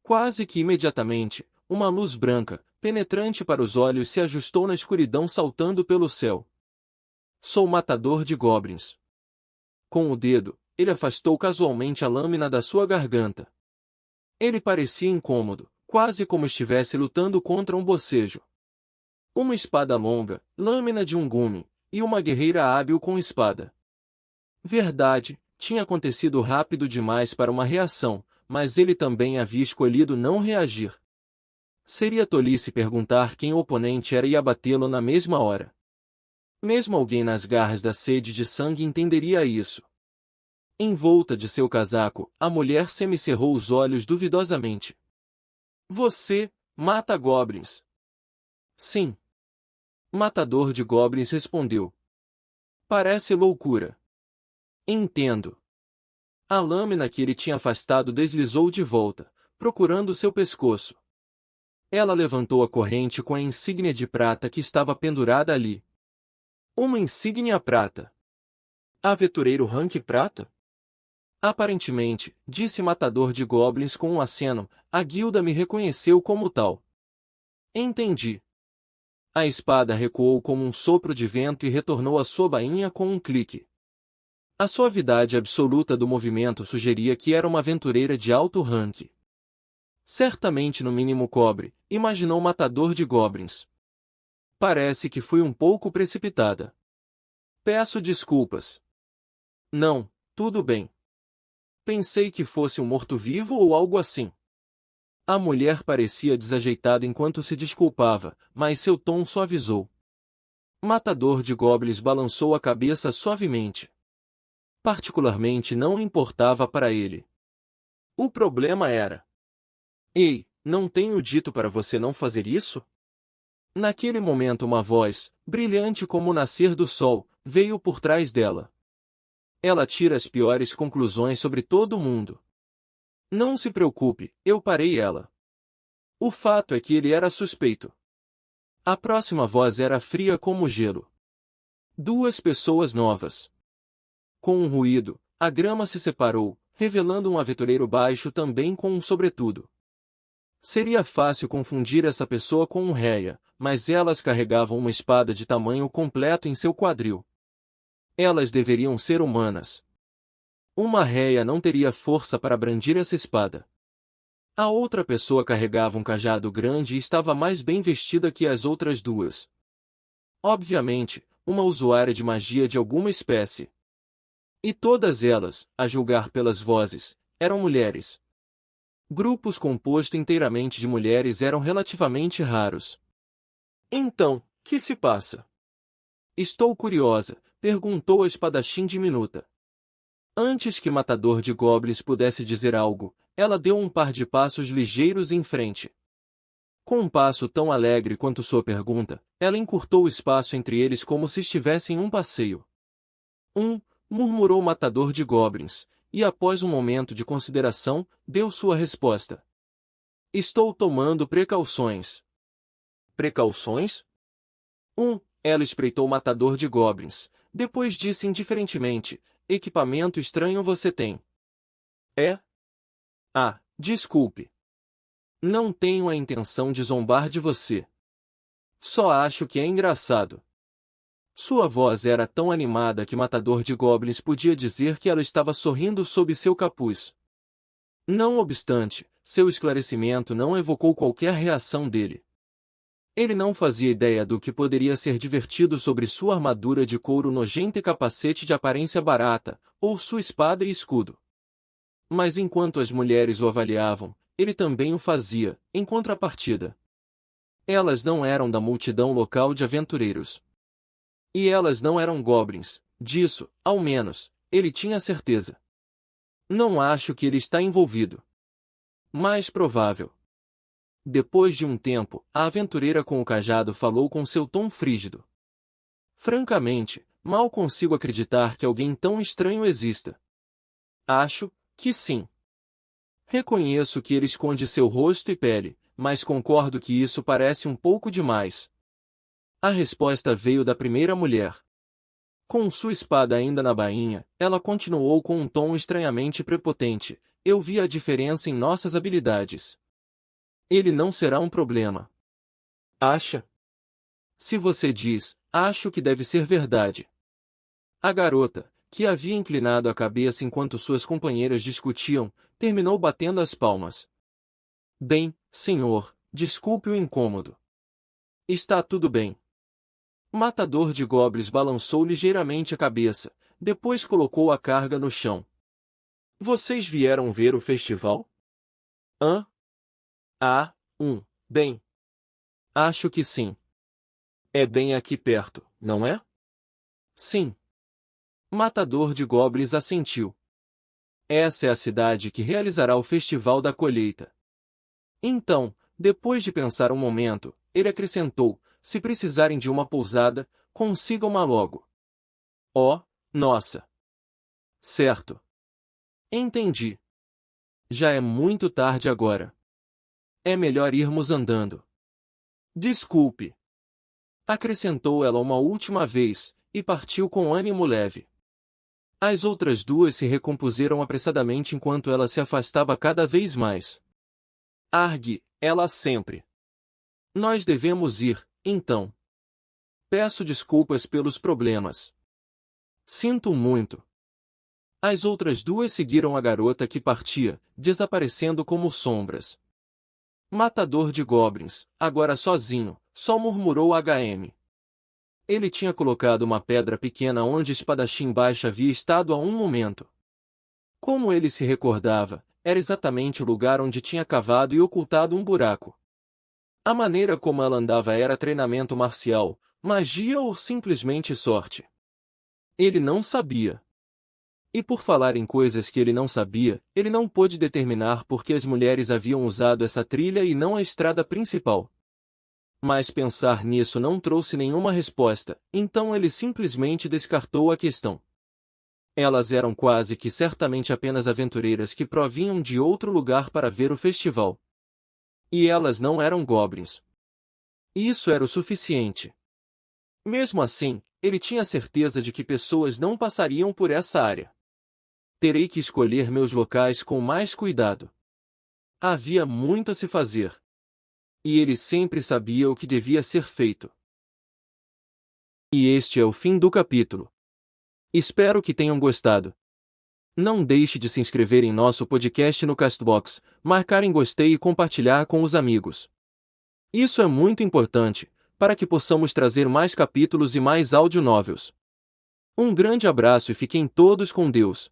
Speaker 1: Quase que imediatamente, uma luz branca, penetrante para os olhos se ajustou na escuridão saltando pelo céu. Sou Matador de goblins. Com o dedo, ele afastou casualmente a lâmina da sua garganta. Ele parecia incômodo, quase como estivesse lutando contra um bocejo. Uma espada longa, lâmina de um gume, e uma guerreira hábil com espada. Verdade, tinha acontecido rápido demais para uma reação, mas ele também havia escolhido não reagir. Seria tolice perguntar quem o oponente era e abatê-lo na mesma hora. Mesmo alguém nas garras da sede de sangue entenderia isso. Envolta de seu casaco, a mulher semicerrou os olhos duvidosamente. Você mata goblins? Sim. Matador de goblins respondeu. Parece loucura. Entendo. A lâmina que ele tinha afastado deslizou de volta, procurando seu pescoço. Ela levantou a corrente com a insígnia de prata que estava pendurada ali. Uma insígnia prata. Aventureiro rank prata? Aparentemente, disse Matador de goblins com um aceno, a guilda me reconheceu como tal. Entendi. A espada recuou como um sopro de vento e retornou à sua bainha com um clique. A suavidade absoluta do movimento sugeria que era uma aventureira de alto rank. Certamente no mínimo cobre, imaginou Matador de goblins. Parece que fui um pouco precipitada. Peço desculpas. Não, tudo bem. Pensei que fosse um morto-vivo ou algo assim. A mulher parecia desajeitada enquanto se desculpava, mas seu tom suavizou. Matador de goblins balançou a cabeça suavemente. Particularmente não importava para ele. O problema era... Ei, não tenho dito para você não fazer isso? Naquele momento uma voz, brilhante como o nascer do sol, veio por trás dela. Ela tira as piores conclusões sobre todo mundo. Não se preocupe, eu parei ela. O fato é que ele era suspeito. A próxima voz era fria como gelo. Duas pessoas novas. Com um ruído, a grama se separou, revelando um aventureiro baixo também com um sobretudo. Seria fácil confundir essa pessoa com um réia, mas elas carregavam uma espada de tamanho completo em seu quadril. Elas deveriam ser humanas. Uma réia não teria força para brandir essa espada. A outra pessoa carregava um cajado grande e estava mais bem vestida que as outras duas. Obviamente, uma usuária de magia de alguma espécie. E todas elas, a julgar pelas vozes, eram mulheres. Grupos compostos inteiramente de mulheres eram relativamente raros. Então, que se passa? Estou curiosa, perguntou a espadachim diminuta. Antes que Matador de goblins pudesse dizer algo, ela deu um par de passos ligeiros em frente. Com um passo tão alegre quanto sua pergunta, ela encurtou o espaço entre eles como se estivesse em um passeio. Murmurou o matador de goblins, e após um momento de consideração, deu sua resposta. Estou tomando precauções. Precauções? Ela espreitou o matador de goblins, depois disse indiferentemente, equipamento estranho você tem. É? Ah, desculpe. Não tenho a intenção de zombar de você. Só acho que é engraçado. Sua voz era tão animada que Matador de Goblins podia dizer que ela estava sorrindo sob seu capuz. Não obstante, seu esclarecimento não evocou qualquer reação dele. Ele não fazia ideia do que poderia ser divertido sobre sua armadura de couro nojenta e capacete de aparência barata, ou sua espada e escudo. Mas enquanto as mulheres o avaliavam, ele também o fazia, em contrapartida. Elas não eram da multidão local de aventureiros. E elas não eram goblins, disso, ao menos, ele tinha certeza. Não acho que ele está envolvido. Mais provável. Depois de um tempo, a aventureira com o cajado falou com seu tom frígido. Francamente, mal consigo acreditar que alguém tão estranho exista. Acho que sim. Reconheço que ele esconde seu rosto e pele, mas concordo que isso parece um pouco demais. A resposta veio da primeira mulher. Com sua espada ainda na bainha, ela continuou com um tom estranhamente prepotente. Eu vi a diferença em nossas habilidades. Ele não será um problema. Acha? Se você diz, acho que deve ser verdade. A garota, que havia inclinado a cabeça enquanto suas companheiras discutiam, terminou batendo as palmas. Bem, senhor, desculpe o incômodo. Está tudo bem. O matador de goblins balançou ligeiramente a cabeça, depois colocou a carga no chão. Vocês vieram ver o festival? Hã? Ah, bem. Acho que sim. É bem aqui perto, não é? Sim. Matador de goblins assentiu. Essa é a cidade que realizará o Festival da Colheita. Então, depois de pensar um momento, ele acrescentou, se precisarem de uma pousada, consigam-ma logo. Oh, nossa! Certo. Entendi. Já é muito tarde agora. É melhor irmos andando. Desculpe. Acrescentou ela uma última vez, e partiu com ânimo leve. As outras duas se recompuseram apressadamente enquanto ela se afastava cada vez mais. Argue, ela sempre. Nós devemos ir, então. Peço desculpas pelos problemas. Sinto muito. As outras duas seguiram a garota que partia, desaparecendo como sombras. Matador de goblins, agora sozinho, só murmurou HM. Ele tinha colocado uma pedra pequena onde Espadachim Baixa havia estado há um momento. Como ele se recordava, era exatamente o lugar onde tinha cavado e ocultado um buraco. A maneira como ela andava era treinamento marcial, magia ou simplesmente sorte. Ele não sabia. E por falar em coisas que ele não sabia, ele não pôde determinar por que as mulheres haviam usado essa trilha e não a estrada principal. Mas pensar nisso não trouxe nenhuma resposta, então ele simplesmente descartou a questão. Elas eram quase que certamente apenas aventureiras que provinham de outro lugar para ver o festival. E elas não eram goblins. Isso era o suficiente. Mesmo assim, ele tinha certeza de que pessoas não passariam por essa área. Terei que escolher meus locais com mais cuidado. Havia muito a se fazer. E ele sempre sabia o que devia ser feito. E este é o fim do capítulo. Espero que tenham gostado. Não deixe de se inscrever em nosso podcast no Castbox, marcar em gostei e compartilhar com os amigos. Isso é muito importante, para que possamos trazer mais capítulos e mais audionovels. Um grande abraço e fiquem todos com Deus.